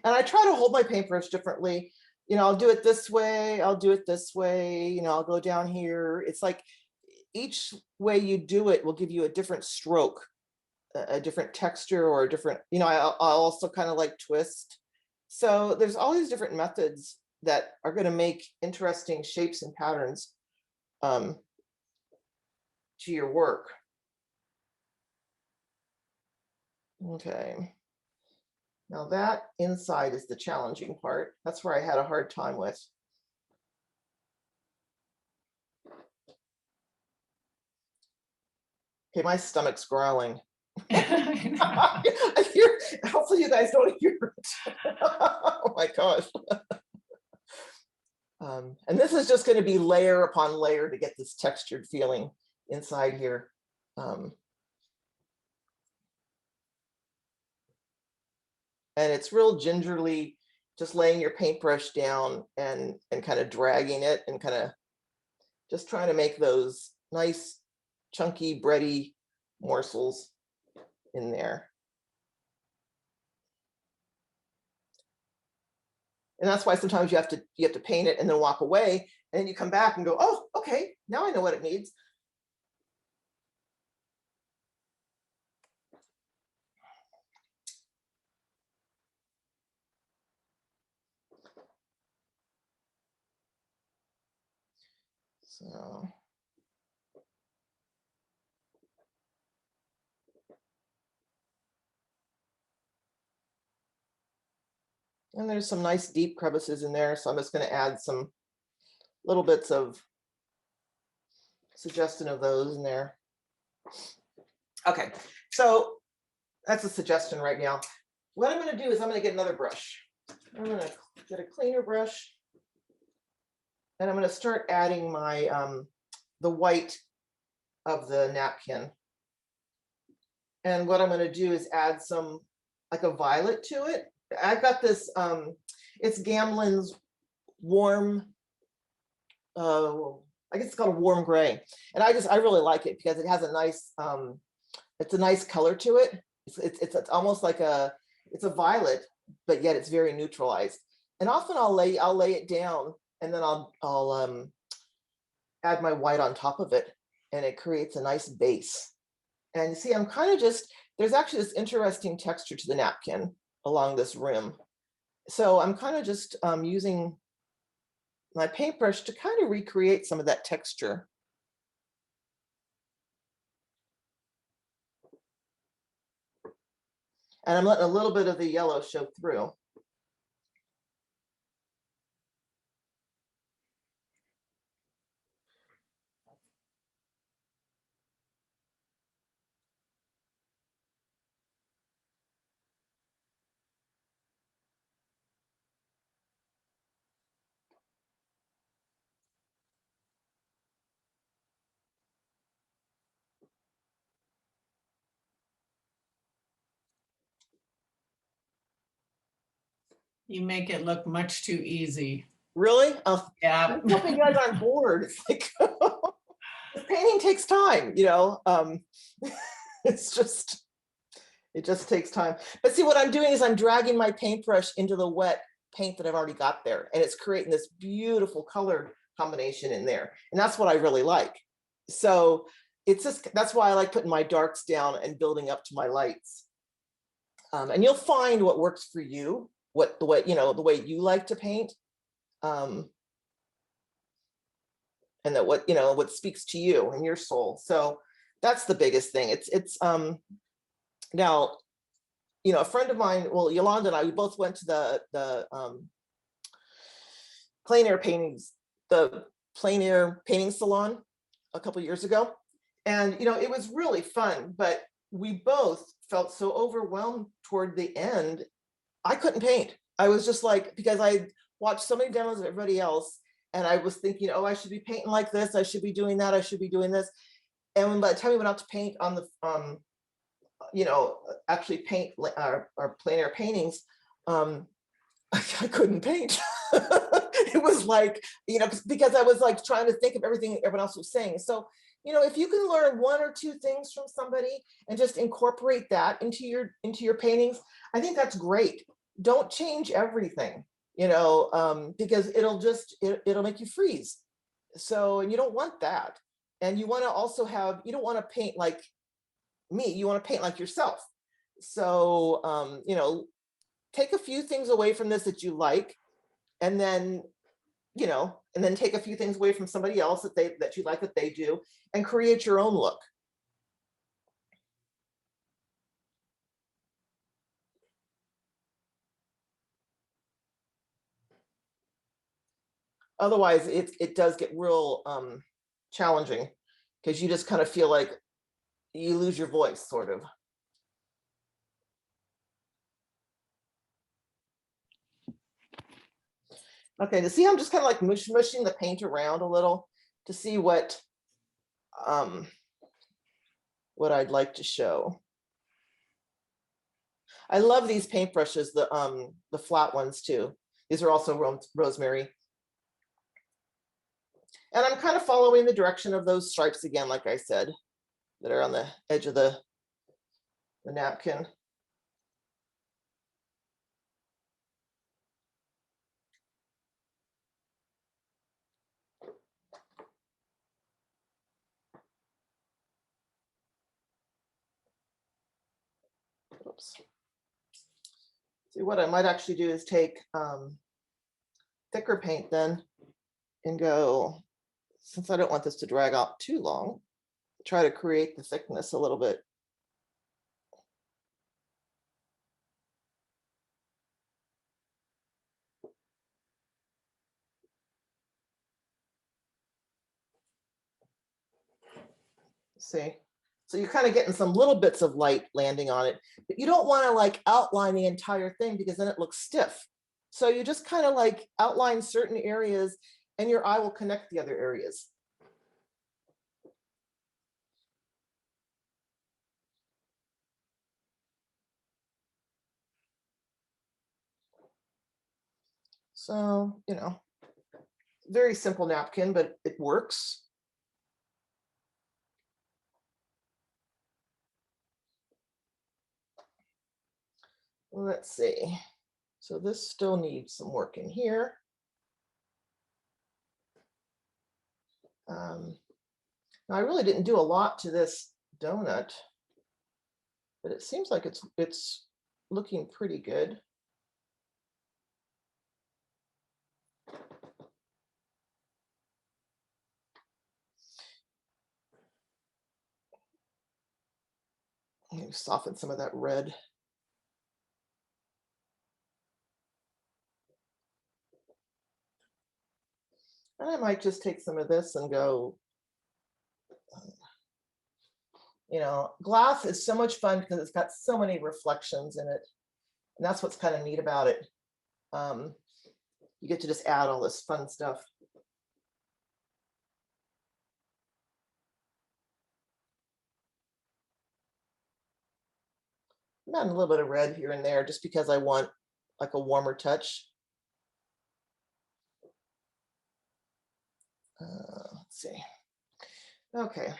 And I try to hold my paintbrush differently. I'll do it this way, I'll do it this way, I'll go down here. It's like each way you do it will give you a different stroke, a different texture, or a different, I'll also kind of like twist. So there's all these different methods that are going to make interesting shapes and patterns to your work. Okay. Now that inside is the challenging part. That's where I had a hard time with. Okay, my stomach's growling. I hear, hopefully you guys don't hear it. Oh my gosh. And this is just going to be layer upon layer to get this textured feeling inside here. And it's real gingerly just laying your paintbrush down and kind of dragging it and kind of just trying to make those nice chunky bready morsels in there. And that's why sometimes you have to paint it and then walk away, and then you come back and go, oh, okay, now I know what it needs. So. And there's some nice deep crevices in there. So I'm just going to add some little bits of suggestion of those in there. Okay, so that's a suggestion right now. What I'm going to do is I'm going to get another brush. I'm going to get a cleaner brush. And I'm going to start adding my the white of the napkin. And what I'm going to do is add some like a violet to it. I've got this, it's Gamlin's warm, I guess it's called a warm gray. And I really like it because it has a nice, it's a nice color to it. It's almost like it's a violet, but yet it's very neutralized. And often I'll lay it down and then I'll add my white on top of it, and it creates a nice base. And you see, I'm kind of just, there's actually this interesting texture to the napkin along this rim. So I'm kind of just using my paintbrush to kind of recreate some of that texture. And I'm letting a little bit of the yellow show through. You make it look much too easy. Really? Oh, Yeah. I'm hoping you guys aren't bored. It's like, this painting takes time, you know. It's just, it just takes time. But see, what I'm doing is I'm dragging my paintbrush into the wet paint that I've already got there, and it's creating this beautiful color combination in there. And that's what I really like. So it's just, that's why I like putting my darks down and building up to my lights. And you'll find what works for you, what the way, you know, the way you like to paint. And that what, you know, what speaks to you and your soul. So that's the biggest thing. It's now, you know, a friend of mine, well, Yolanda and I, we both went to the plein air paintings, the plein air painting salon a couple years ago. And, you know, it was really fun, but we both felt so overwhelmed toward the end. I couldn't paint. I was just like, because I watched so many demos of everybody else, and I was thinking, oh, I should be painting like this. I should be doing that. I should be doing this. And when by the time we went out to paint on the, you know, actually paint our plein air paintings, I couldn't paint. It was like, you know, because I was like trying to think of everything everyone else was saying. So, you know, if you can learn one or two things from somebody and just incorporate that into your paintings, I think that's great. Don't change everything, you know, because it'll make you freeze. So, and you don't want that. And you want to also have, you don't want to paint like me, you want to paint like yourself. So, you know, take a few things away from this that you like, and then, you know, and then take a few things away from somebody else that you like that they do, and create your own look. Otherwise, it does get real challenging, because you just kind of feel like you lose your voice, sort of. Okay, to see, I'm just kind of like mushing the paint around a little to see what I'd like to show. I love these paintbrushes, the flat ones too. These are also rosemary. And I'm kind of following the direction of those stripes again, like I said, that are on the edge of the napkin. Oops. See, what I might actually do is take thicker paint then and go since I don't want this to drag out too long, try to create the thickness a little bit. See, so you're kind of getting some little bits of light landing on it, but you don't want to like outline the entire thing because then it looks stiff. So you just kind of like outline certain areas and your eye will connect the other areas. So, you know, very simple napkin, but it works. Let's see. So this still needs some work in here. Now I really didn't do a lot to this donut, but it seems like it's looking pretty good. Maybe soften some of that red. And I might just take some of this and go, you know, glass is so much fun because it's got so many reflections in it. And that's what's kind of neat about it. You get to just add all this fun stuff. I'm adding a little bit of red here and there just because I want like a warmer touch. Let's see. Okay.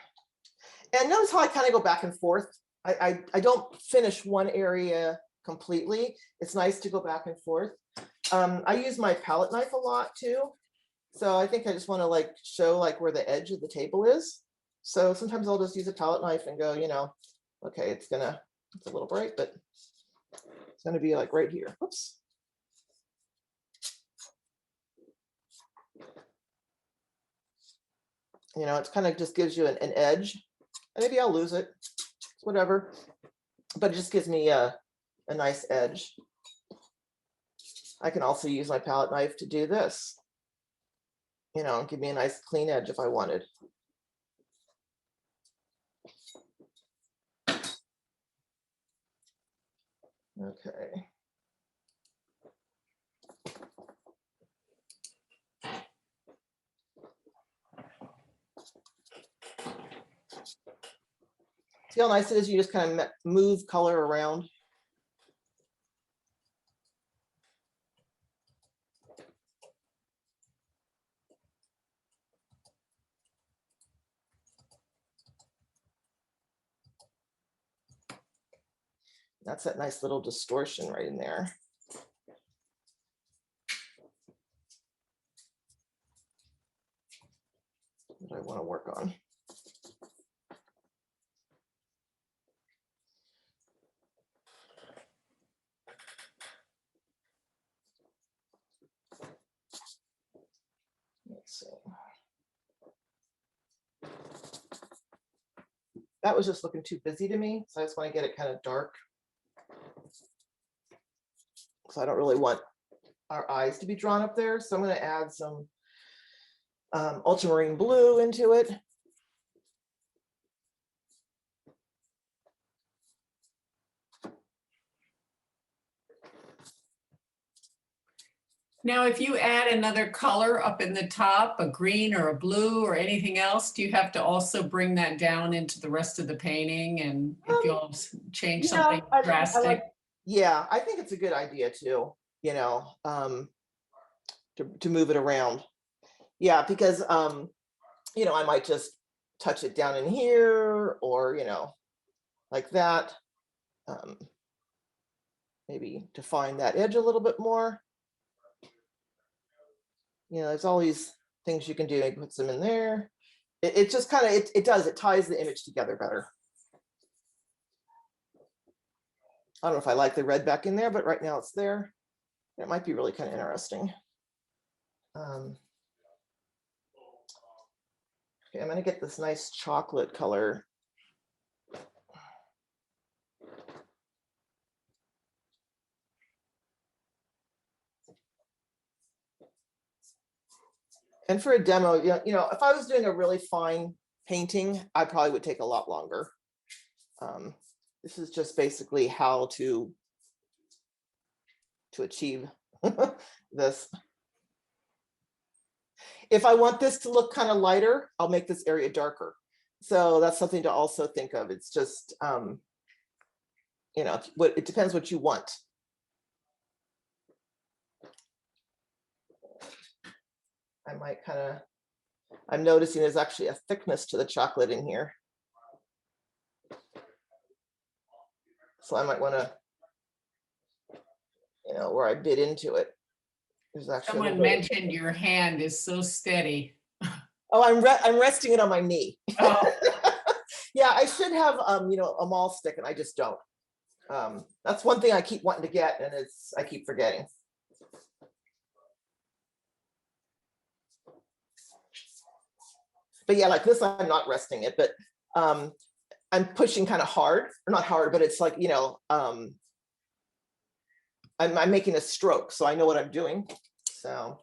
And notice how I kind of go back and forth. I don't finish one area completely. It's nice to go back and forth. I use my palette knife a lot too. So I think I just want to like show like where the edge of the table is. So sometimes I'll just use a palette knife and go, you know, okay, it's a little bright, but it's gonna be like right here. Oops. You know, it's kind of just gives you an edge. And maybe I'll lose it, whatever. But it just gives me a nice edge. I can also use my palette knife to do this. You know, give me a nice clean edge if I wanted. Okay. See how nice it is? You just kind of move color around. That's that nice little distortion right in there. What I want to work on. Let's see. That was just looking too busy to me, so I just want to get it kind of dark. So I don't really want our eyes to be drawn up there. So I'm going to add some ultramarine blue into it. Now, if you add another color up in the top, a green or a blue or anything else, do you have to also bring that down into the rest of the painting? And if you'll change something drastic? Yeah, I think it's a good idea too, you know, to move it around. Yeah, because, you know, I might just touch it down in here or, you know, like that. Maybe define that edge a little bit more. You know, there's all these things you can do. Maybe put some in there. It just kind of, it ties the image together better. I don't know if I like the red back in there, but right now it's there. It might be really kind of interesting. Okay, I'm gonna get this nice chocolate color. And for a demo, if I was doing a really fine painting, I probably would take a lot longer. This is just basically how to achieve this. If I want this to look kind of lighter, I'll make this area darker. So that's something to also think of. It's just, it depends what you want. I might I'm noticing there's actually a thickness to the chocolate in here. So I might want to, where I bit into it. There's actually someone mentioned your hand is so steady. Oh, I'm resting it on my knee. Oh. Yeah, I should have a maul stick, and I just don't. That's one thing I keep wanting to get, and I keep forgetting. But yeah, like this, I'm not resting it, but I'm pushing kind of hard, or not hard, but it's like, I'm making a stroke, so I know what I'm doing. So,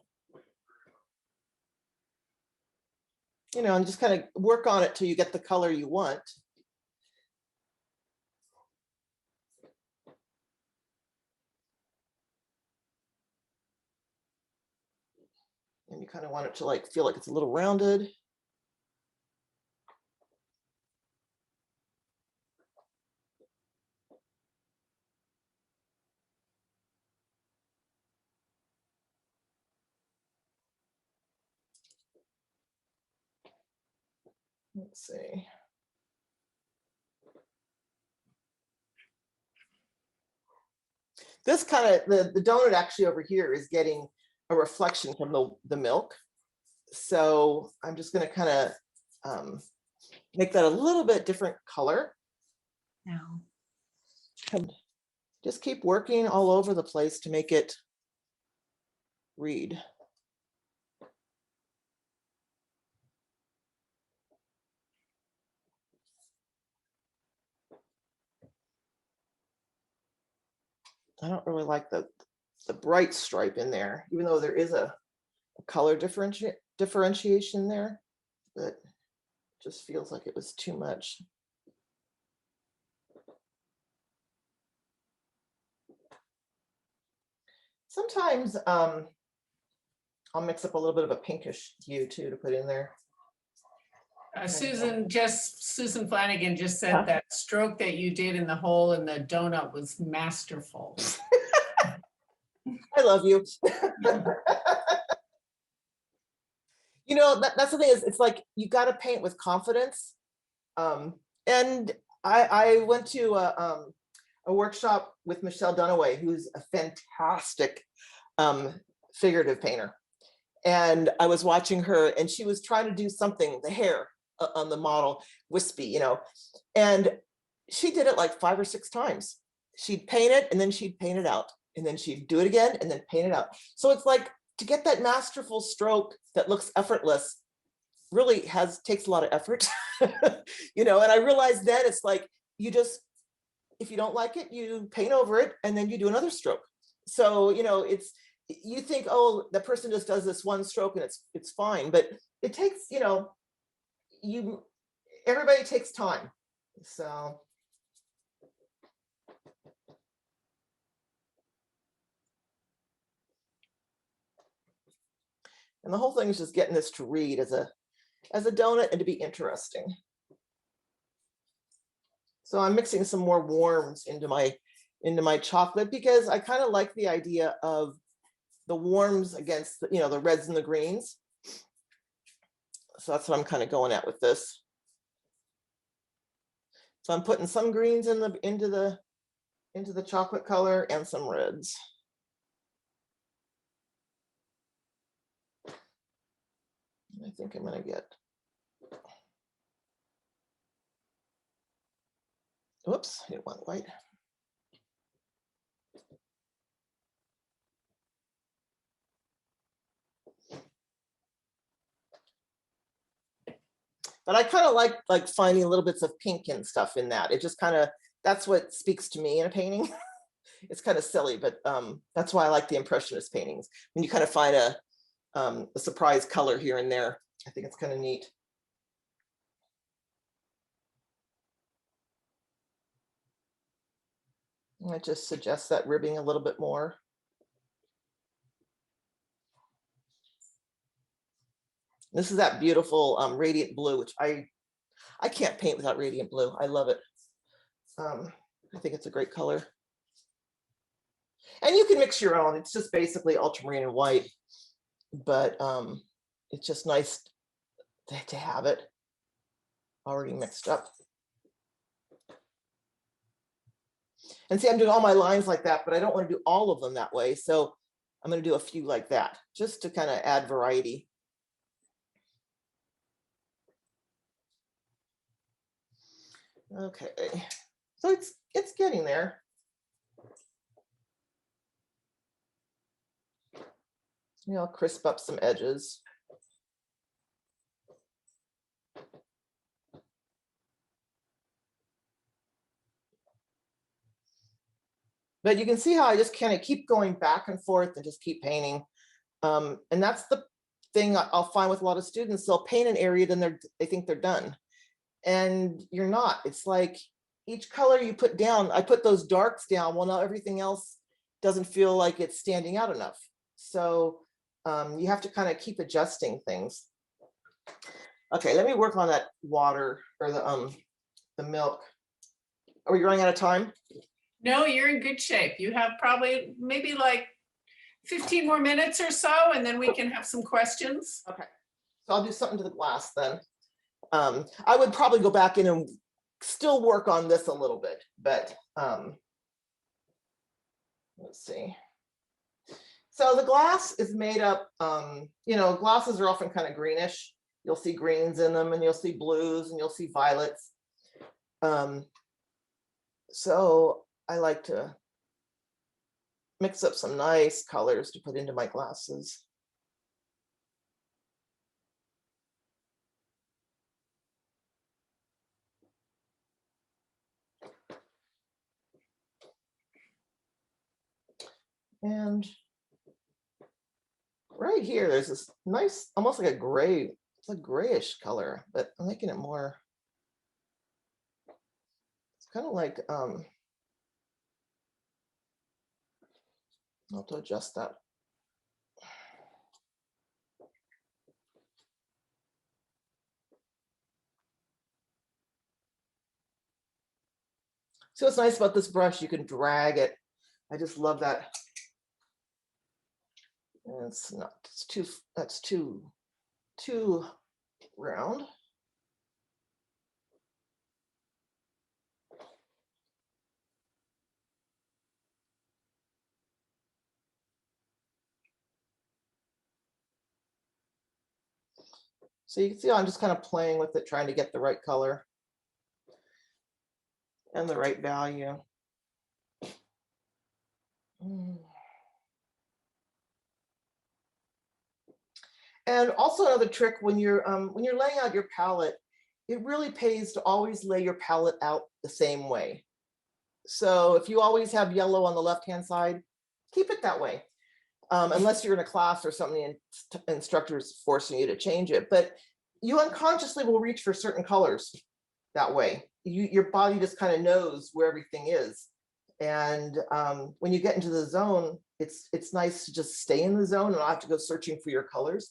and just kind of work on it till you get the color you want. And you kind of want it to feel like it's a little rounded. Let's see. This kind of, the donut actually over here is getting a reflection from the milk. So I'm just going to kind of make that a little bit different color. Now. And just keep working all over the place to make it read. I don't really like the bright stripe in there, even though there is a color differentiation there, but it just feels like it was too much. Sometimes I'll mix up a little bit of a pinkish hue too to put in there. Susan Flanagan just said that stroke that you did in the hole in the donut was masterful. I love you. That's the thing, is it's like you got to paint with confidence. And I went to a workshop with Michelle Dunaway, who's a fantastic figurative painter. And I was watching her, and she was trying to do something, the hair on the model, wispy, and she did it like 5 or 6 times. She'd paint it, and then she'd paint it out, and then she'd do it again, and then paint it out. So it's like, to get that masterful stroke that looks effortless really takes a lot of effort. And I realized then it's like, if you don't like it, you paint over it, and then you do another stroke. So, you think, oh, the person just does this one stroke and it's fine, but it takes, everybody takes time. So. And the whole thing is just getting this to read as a donut and to be interesting. So I'm mixing some more warms into my chocolate, because I kind of like the idea of the warms against the reds and the greens. So that's what I'm kind of going at with this. So I'm putting some greens into the chocolate color and some reds. I think I'm going to get, whoops, I didn't want white. But I kind of like finding little bits of pink and stuff in that. It just kind of, that's what speaks to me in a painting. It's kind of silly, but that's why I like the Impressionist paintings. When you kind of find a surprise color here and there, I think it's kind of neat. I just suggest that ribbing a little bit more. This is that beautiful radiant blue, which I can't paint without radiant blue. I love it. I think it's a great color. And you can mix your own. It's just basically ultramarine and white, but it's just nice to have it already mixed up. And see, I'm doing all my lines like that, but I don't want to do all of them that way. So I'm going to do a few like that, just to kind of add variety. Okay, so it's getting there. You know, crisp up some edges. But you can see how I just kind of keep going back and forth and just keep painting. And that's the thing I'll find with a lot of students. They'll paint an area, then they think they're done. And you're not. It's like each color you put down, I put those darks down. Well, now everything else doesn't feel like it's standing out enough. So you have to kind of keep adjusting things. Okay, let me work on that water or the milk. Are we running out of time? No, you're in good shape. You have probably maybe like 15 more minutes or so, and then we can have some questions. Okay, so I'll do something to the glass then. I would probably go back in and still work on this a little bit, but let's see. So the glass is made up, you know, glasses are often kind of greenish. You'll see greens in them, and you'll see blues, and you'll see violets. So I like to mix up some nice colors to put into my glasses. And right here, there's this nice, almost like a gray, it's a grayish color, but I'm making it more, it's kind of like, I'll have to adjust that. So what's nice about this brush, you can drag it. I just love that. And it's not, it's too, that's too round. So you can see I'm just kind of playing with it, trying to get the right color and the right value. And also another trick when you're laying out your palette, it really pays to always lay your palette out the same way. So if you always have yellow on the left-hand side, keep it that way. Unless you're in a class or something and instructor's forcing you to change it. But you unconsciously will reach for certain colors that way. Your body just kind of knows where everything is. And when you get into the zone, it's nice to just stay in the zone and not have to go searching for your colors.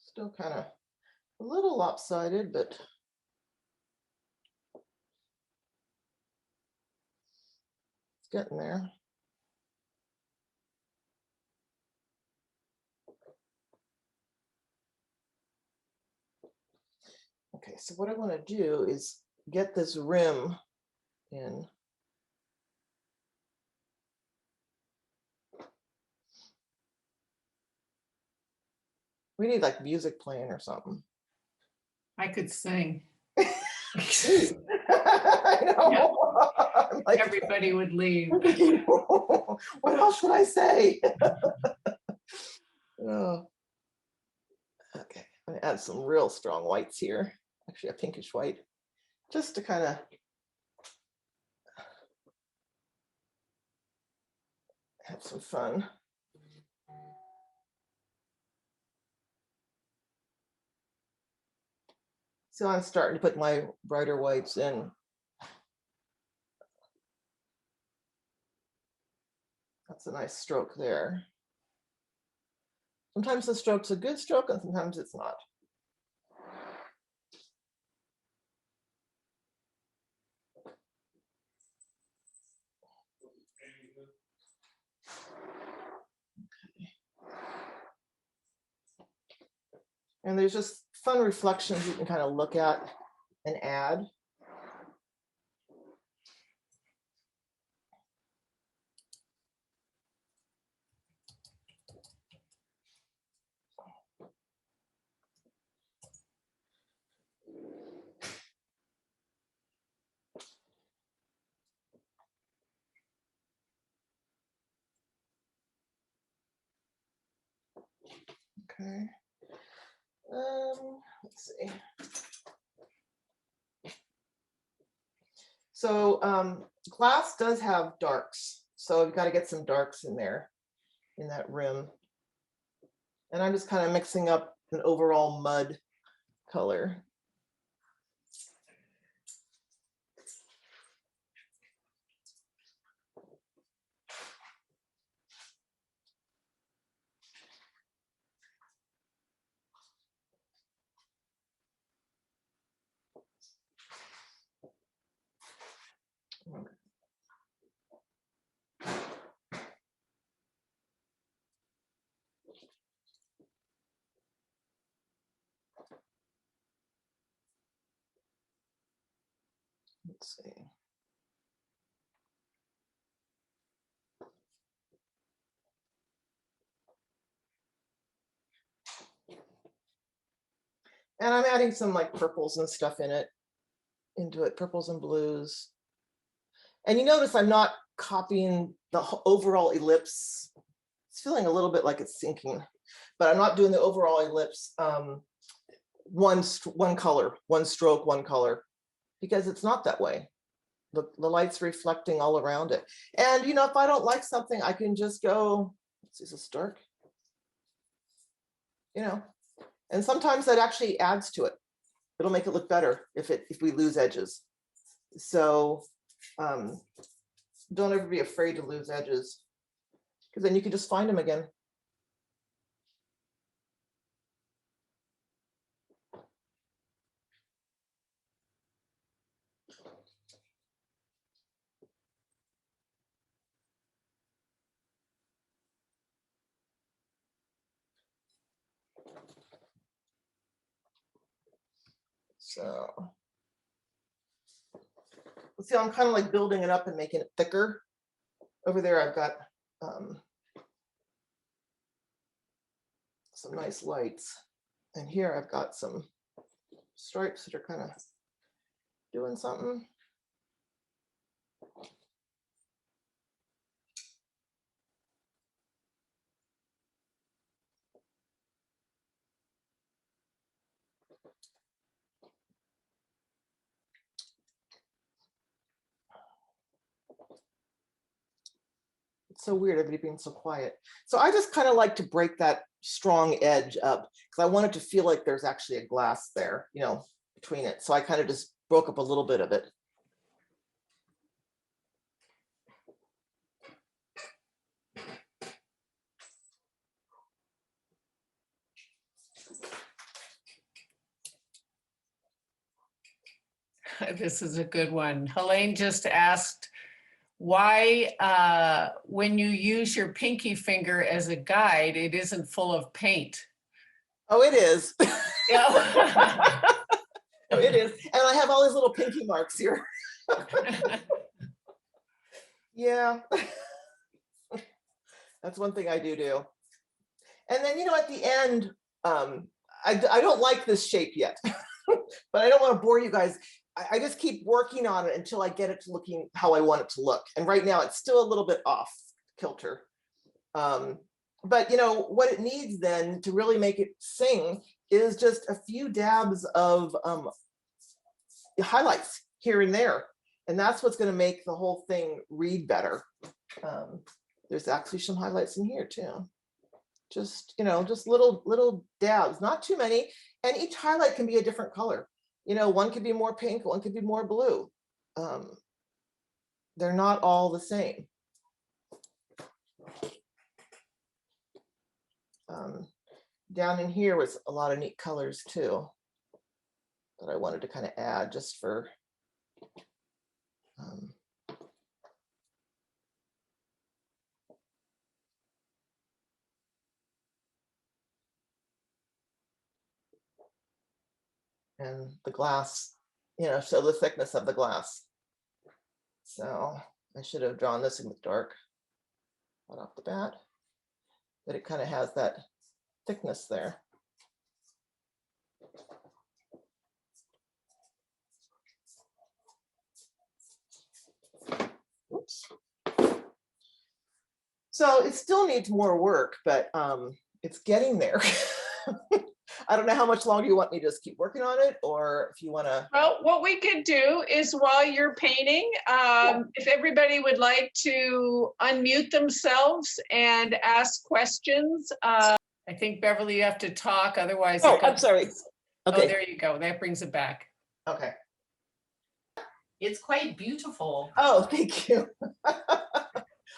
Still kind of a little lopsided, but it's getting there. Okay, so what I want to do is get this rim in. We need like music playing or something. I could sing. I know. I'm like, Everybody would leave. what else should I say? Oh. Okay, I'm gonna add some real strong whites here. Actually, a pinkish white, just to kind of have some fun. So I'm starting to put my brighter whites in. That's a nice stroke there. Sometimes the stroke's a good stroke and sometimes it's not. And there's just fun reflections you can kind of look at and add. Okay. Let's see. So glass does have darks, so you've got to get some darks in there, in that rim. And I'm just kind of mixing up an overall mud color. Let's see. And I'm adding some like purples and stuff into it, purples and blues. And you notice I'm not copying the overall ellipse. It's feeling a little bit like it's sinking, but I'm not doing the overall ellipse one color, one stroke, one color, because it's not that way. The light's reflecting all around it. And you know, if I don't like something, I can just go, is this dark? You know, and sometimes that actually adds to it. It'll make it look better if we lose edges. So don't ever be afraid to lose edges, because then you can just find them again. So see, I'm kind of like building it up and making it thicker. Over there, I've got some nice lights. And here I've got some stripes that are kind of doing something. It's so weird, everybody being so quiet. So I just kind of like to break that strong edge up because I want it to feel like there's actually a glass there, you know, between it. So I kind of just broke up a little bit of it. This is a good one. Helene just asked why, when you use your pinky finger as a guide, it isn't full of paint. Oh, it is. Yeah. Oh, it is. And I have all these little pinky marks here. Yeah. That's one thing I do. And then, you know, at the end, I don't like this shape yet, but I don't want to bore you guys. I just keep working on it until I get it to looking how I want it to look. And right now it's still a little bit off kilter. But you know, what it needs then to really make it sing is just a few dabs of highlights here and there. And that's what's going to make the whole thing read better. There's actually some highlights in here too. Just, you know, just little dabs, not too many. And each highlight can be a different color. You know, one could be more pink, one could be more blue. They're not all the same. Down in here was a lot of neat colors too that I wanted to kind of add just for and the glass, you know, show the thickness of the glass. So I should have drawn this in the dark right off the bat, but it kind of has that thickness there. Oops. So it still needs more work, but it's getting there. I don't know how much longer you want me to just keep working on it, or if you want to. Well, what we could do is while you're painting, if everybody would like to unmute themselves and ask questions. I think, Beverly, you have to talk, otherwise. Oh, I'm sorry. Okay. Oh, there you go. That brings it back. Okay. It's quite beautiful. Oh, thank you.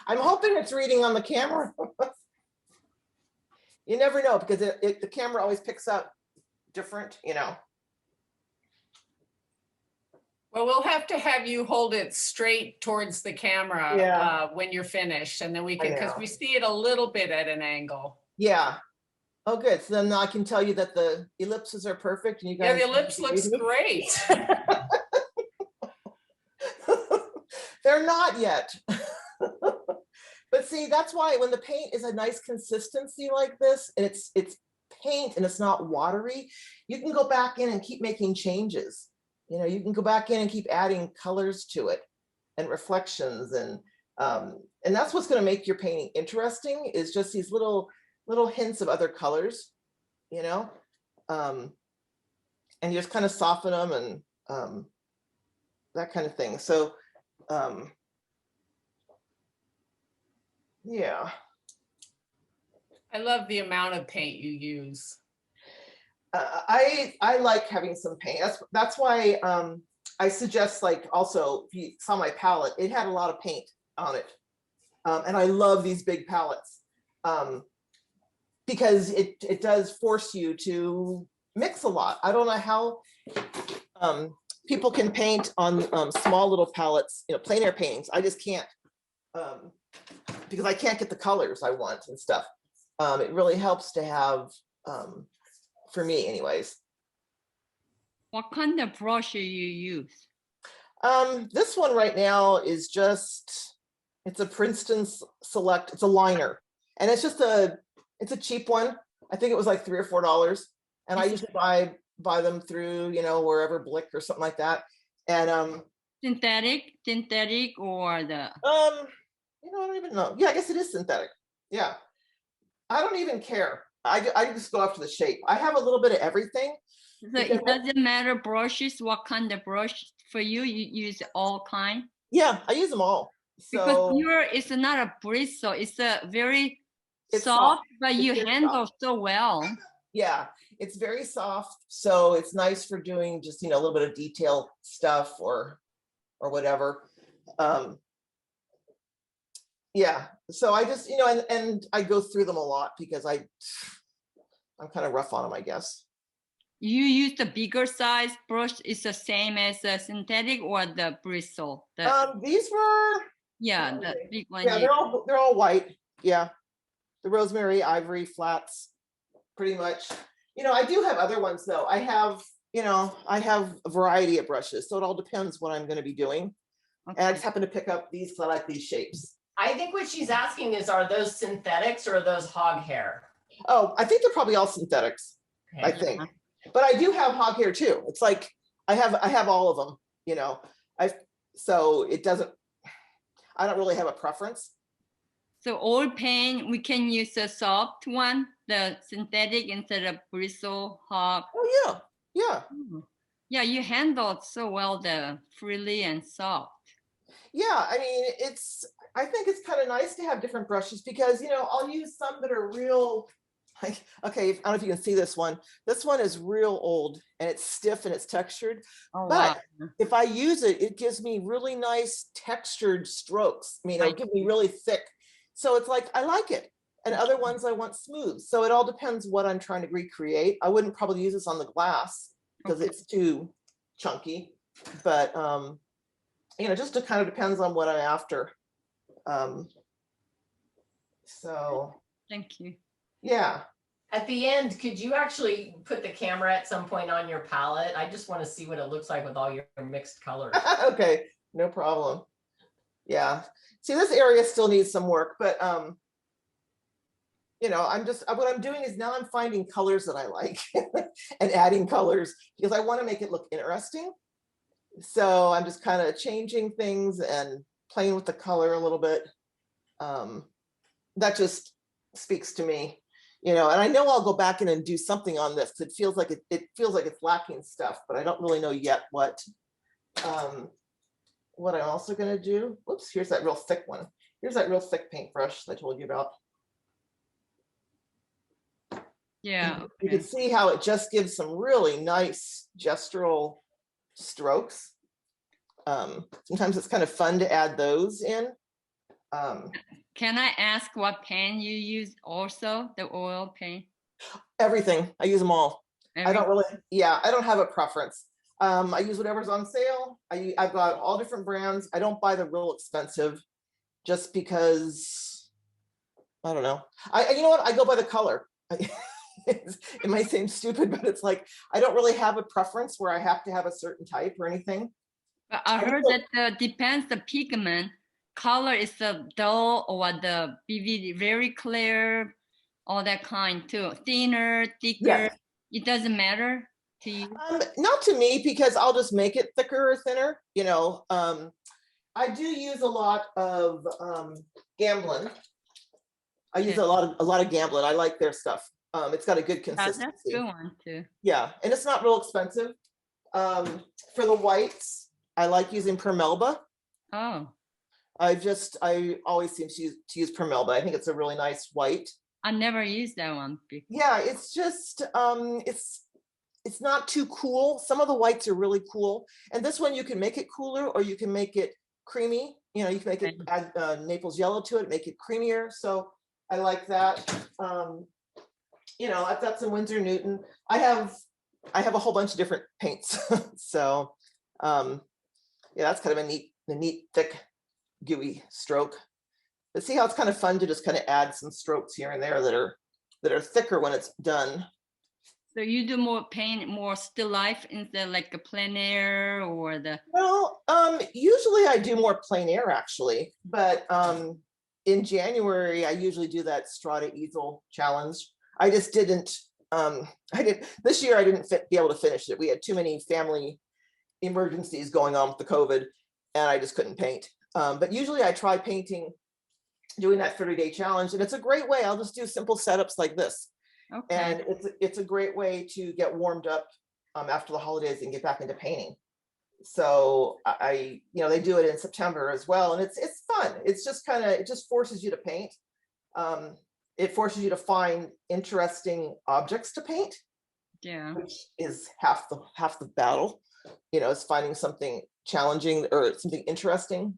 I'm hoping it's reading on the camera. You never know, because the camera always picks up different, you know. Well, we'll have to have you hold it straight towards the camera when you're finished, and then we can, because we see it a little bit at an angle. Yeah. Oh, good. So then I can tell you that the ellipses are perfect, and you guys. Yeah, the ellipse looks great. They're not yet. But see, that's why when the paint is a nice consistency like this, and it's paint and it's not watery, you can go back in and keep making changes. You know, you can go back in and keep adding colors to it and reflections, and that's what's going to make your painting interesting, is just these little hints of other colors, you know, and you just kind of soften them and that kind of thing. So yeah. I love the amount of paint you use. I like having some paint. That's why I suggest, like, also, if you saw my palette, it had a lot of paint on it. And I love these big palettes because it does force you to mix a lot. I don't know how people can paint on small little palettes, you know, plein air paintings. I just can't. Because I can't get the colors I want and stuff. It really helps to have, for me anyways. What kind of brush you use? This one right now is just, it's a Princeton Select, it's a liner. And it's just it's a cheap one. I think it was like $3 or $4. And I usually buy them through, you know, wherever, Blick or something like that. And synthetic or the you know, I don't even know. Yeah, I guess it is synthetic. Yeah. I don't even care. I just go after the shape. I have a little bit of everything. So it doesn't matter brushes, what kind of brush for you, you use all kind? Yeah, I use them all. So because it's not a bristle, it's a very it's soft, but you handle soft. So well. Yeah, it's very soft. So it's nice for doing just, you know, a little bit of detail stuff or whatever. Yeah, so I just, you know, and I go through them a lot because I'm kind of rough on them, I guess. You use the bigger size brush, is the same as the synthetic or the bristle? These were the big one. Yeah, they're all white. Yeah, the rosemary ivory flats, pretty much. You know, I do have other ones though. I have a variety of brushes, so it all depends what I'm going to be doing. Okay. And I just happen to pick up these because I like these shapes. I think what she's asking is, are those synthetics or are those hog hair? Oh, I think they're probably all synthetics. I Okay. think. But I do have hog hair too. It's like I have all of them, you know. So it doesn't, I don't really have a preference. So oil paint, we can use a soft one, the synthetic instead of bristle hard. Oh yeah, yeah. Yeah, you handled so well the frilly and soft. Yeah, I mean, I think it's kind of nice to have different brushes because, you know, I'll use some that are real, like, okay, I don't know if you can see this one. This one is real old and it's stiff and it's textured. Oh, But wow. if I use it, it gives me really nice textured strokes. I mean, it'll give me really thick. So it's like, I like it. And other ones I want smooth. So it all depends what I'm trying to recreate. I wouldn't probably use this on the glass because it's too chunky. But, you know, just it kind of depends on what I'm after. So, Thank you. yeah. At the end, could you actually put the camera at some point on your palette? I just want to see what it looks like with all your mixed colors. Okay, no problem. Yeah. See, this area still needs some work, but you know, what I'm doing is now I'm finding colors that I like and adding colors because I want to make it look interesting. So I'm just kind of changing things and playing with the color a little bit. That just speaks to me, you know, and I know I'll go back in and do something on this. It feels like it feels like it's lacking stuff, but I don't really know yet what I'm also going to do. Whoops, here's that real thick one. Here's that real thick paintbrush that I told you about. Yeah. You can see how it just gives some really nice gestural strokes. Sometimes it's kind of fun to add those in. Can I ask what paint you use also, the oil paint? Everything. I use them all. I don't Everything? really, yeah, I don't have a preference. I use whatever's on sale. I've got all different brands. I don't buy the real expensive just because, I don't know. You know what? I go by the color. It might seem stupid, but it's like, I don't really have a preference where I have to have a certain type or anything. But I heard that depends the pigment. Color is the dull or the vivid, very clear, all that kind too. Thinner, thicker. Yes. It doesn't matter to you. Not to me, because I'll just make it thicker or thinner. You know, I do use a lot of Gamblin. I use a lot of Gamblin. I like their stuff. It's got a good consistency. That's a good one too. Yeah, and it's not real expensive. For the whites, I like using Permelba. Oh, I always seem to use Permelba. I think it's a really nice white. I never used that one before. Yeah, it's just it's not too cool. Some of the whites are really cool, and this one you can make it cooler or you can make it creamy. You know, you can make it add Naples yellow to it, make it creamier. So I like that. You know, I've got some Winsor Newton. I have a whole bunch of different paints. So yeah, that's kind of a neat thick gooey stroke. But see how it's kind of fun to just kind of add some strokes here and there that are thicker when it's done. So you do more paint, more still life instead like a plein air or the. Well, usually I do more plein air actually, but in January I usually do that Strata easel challenge. I just didn't. This year I didn't be able to finish it. We had too many family emergencies going on with the COVID, and I just couldn't paint. But usually I try doing that 30-day challenge, and it's a great way. I'll just do simple setups like this. Okay. And it's a great way to get warmed up after the holidays and get back into painting. So you know, they do it in September as well, and it's fun. It's just it just forces you to paint. It forces you to find interesting objects to paint. Yeah. Which is half the battle. You know, is finding something challenging or something interesting.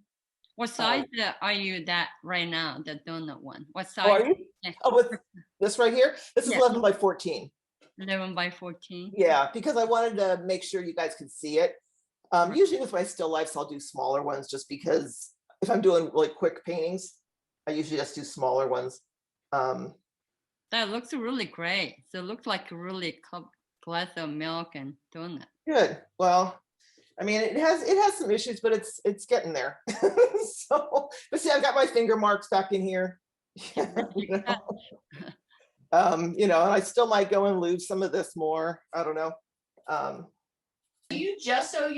What size are you that right now, the donut one? What size? Oh, are you? Yeah. Oh, with this right here? This is 11 by 14. 11 by 14. Yeah, because I wanted to make sure you guys could see it. Usually with my still lifes, I'll do smaller ones just because if I'm doing really quick paintings, I usually just do smaller ones. That looks really great. So it looks like a really glass of milk and donut. Good. Well, I mean, it has some issues, but it's getting there. So, but see, I've got my finger marks back in here. You know? You know, and I still might go and lose some of this more. I don't know. Do you gesso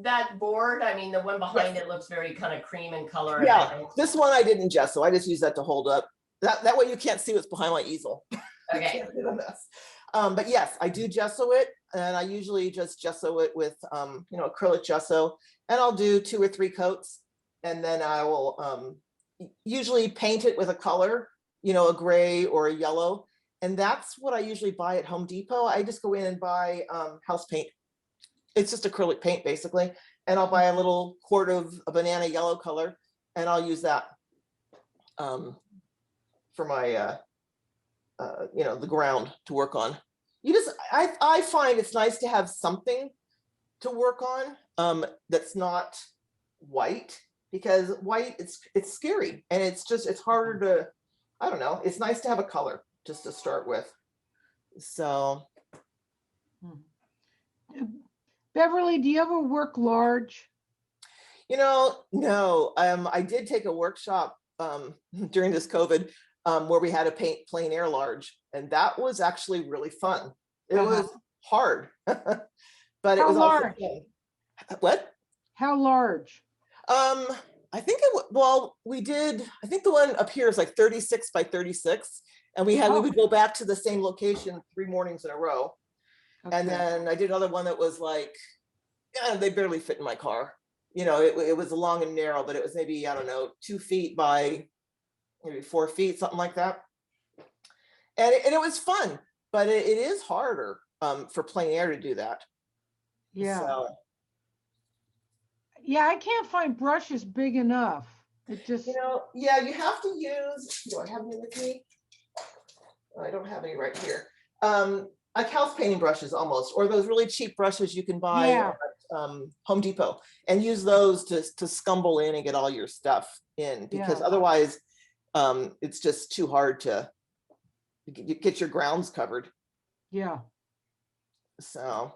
that board? I mean, the one behind it looks very kind of cream in color. Yeah, this one I didn't gesso. I just use that to hold up. That way you can't see what's behind my easel. Okay. But yes, I do gesso it, and I usually just gesso it with you know, acrylic gesso, and I'll do 2 or 3 coats, and then I will usually paint it with a color, you know, a gray or a yellow, and that's what I usually buy at Home Depot. I just go in and buy house paint. It's just acrylic paint basically, and I'll buy a little quart of a banana yellow color, and I'll use that for my you know, the ground to work on. You just, I find it's nice to have something to work on that's not white, because white, it's scary, and it's harder to, I don't know, it's nice to have a color just to start with. So Beverly, do you ever work large? you know, no, I did take a workshop during this COVID where we had to paint plein air large, and that was actually really fun. It was hard, but it was also fun. What? How large? I think well, we did, I think the one up here is like 36 by 36, and we would go back to the same location 3 mornings in a row. Okay. And then I did another one that was like, yeah, they barely fit in my car. You know, it was long and narrow, but it was maybe, I don't know, 2 feet by maybe 4 feet, something like that. And it was fun, but it is harder for plein air to do that. Yeah. So, Yeah, I can't find brushes big enough. It just, you know, yeah, you have to use, do I have any with me? I don't have any right here. Like house painting brushes almost, or those really cheap brushes you can buy Yeah. at Home Depot, and use those to scumble in and get all your stuff in, because Yeah. otherwise it's just too hard to get your grounds covered. yeah. So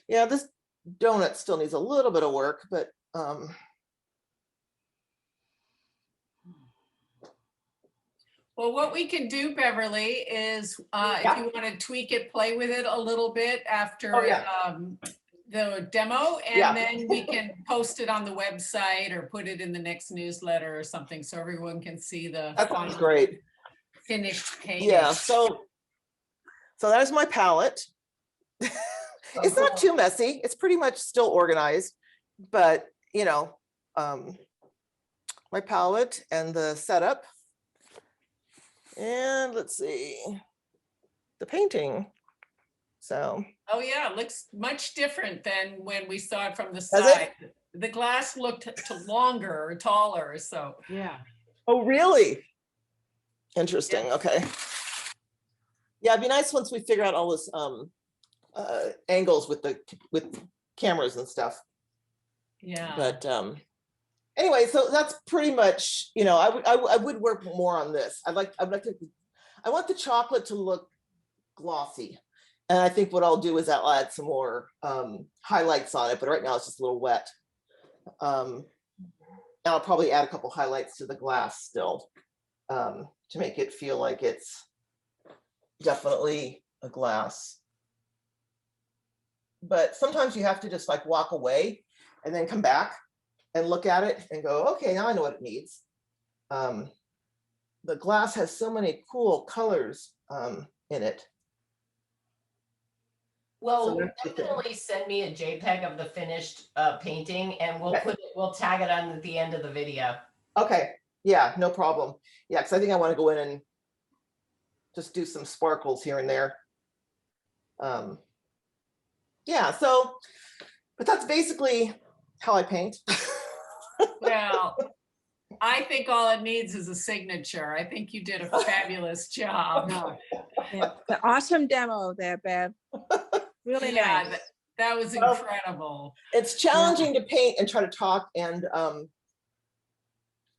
yeah, this donut still needs a little bit of work, but Well, what we can do, Beverly, is if you want to tweak it, play with it a little bit after the demo, and then we can post it on the website or put it in the next newsletter or something, so everyone can see the that sounds great. finished painting. Yeah, so that's my palette. It's not too messy. It's pretty much still organized, but you know, my palette and the setup. And let's see, the painting. So. Oh yeah, it looks much different than when we saw it from the Does side. The glass looked longer or taller, so. Yeah. Oh, really? Interesting. Okay. Yeah, it'd be nice once we figure out all this angles with cameras and stuff. Yeah. But anyway, so that's pretty much, you know, I would work more on this. I want the chocolate to look glossy, and I think what I'll do is I'll add some more highlights on it, but right now it's just a little wet. And I'll probably add a couple highlights to the glass still to make it feel like it's definitely a glass. But sometimes you have to just like walk away and then come back and look at it and go, okay, now I know what it needs. The glass has so many cool colors in it. Well, So definitely send me a JPEG of the finished painting, and we'll tag it on at the end of the video. Okay, yeah, no problem. Yeah, because I think I want to go in and just do some sparkles here and there. Yeah, so, but that's basically how I paint. Well, I think all it needs is a signature. I think you did a fabulous job. No. Yeah, the awesome demo there, Bev. Really Yeah, nice. that was incredible. It's challenging to paint and try to talk and I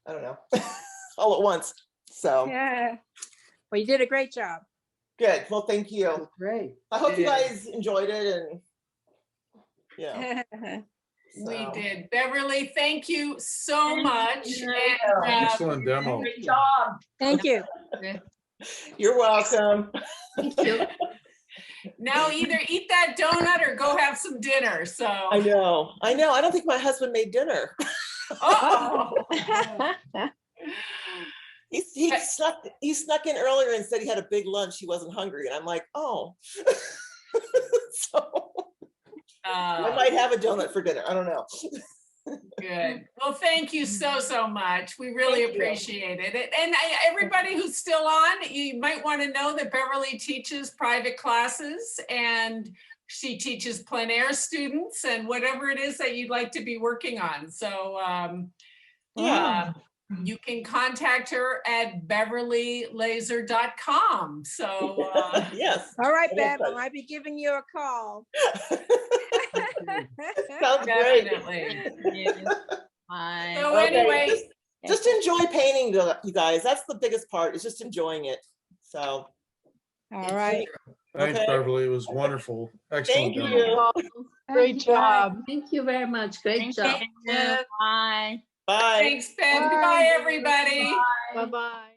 don't know, all at once. So Yeah. Well, you did a great job. good. Well, thank you. Great. I hope you Yeah. guys enjoyed it, and yeah. We So. did. Beverly, thank you so much. you. And, Excellent demo. Great job. Thank you. You're welcome. Thank you. Now either eat that donut or go have some dinner, so. I know. I don't think my husband made dinner. Uh-oh. He snuck in earlier and said he had a big lunch. He wasn't hungry. And I'm like, oh. So I might have a donut for dinner. I don't know. Good. Well, thank you so much. We really Thank you. appreciate it. And everybody who's still on, you might want to know that Beverly teaches private classes and she teaches plein air students and whatever it is that you'd like to be working on. So you can contact her at beverlylazor.com. So yes. All right, Bev, I Website. might be giving you a call. Sounds great. definitely. Bye. So Okay, anyway, just enjoy painting, you guys. That's the biggest part, is just enjoying it. So All right. Thanks, Okay. Beverly. It was wonderful. Excellent. thank demo. you. Great job. Thank you very much. Great Thank job. you. Bye. Bye. thanks, Ben. Bye. Goodbye, everybody. Bye-bye.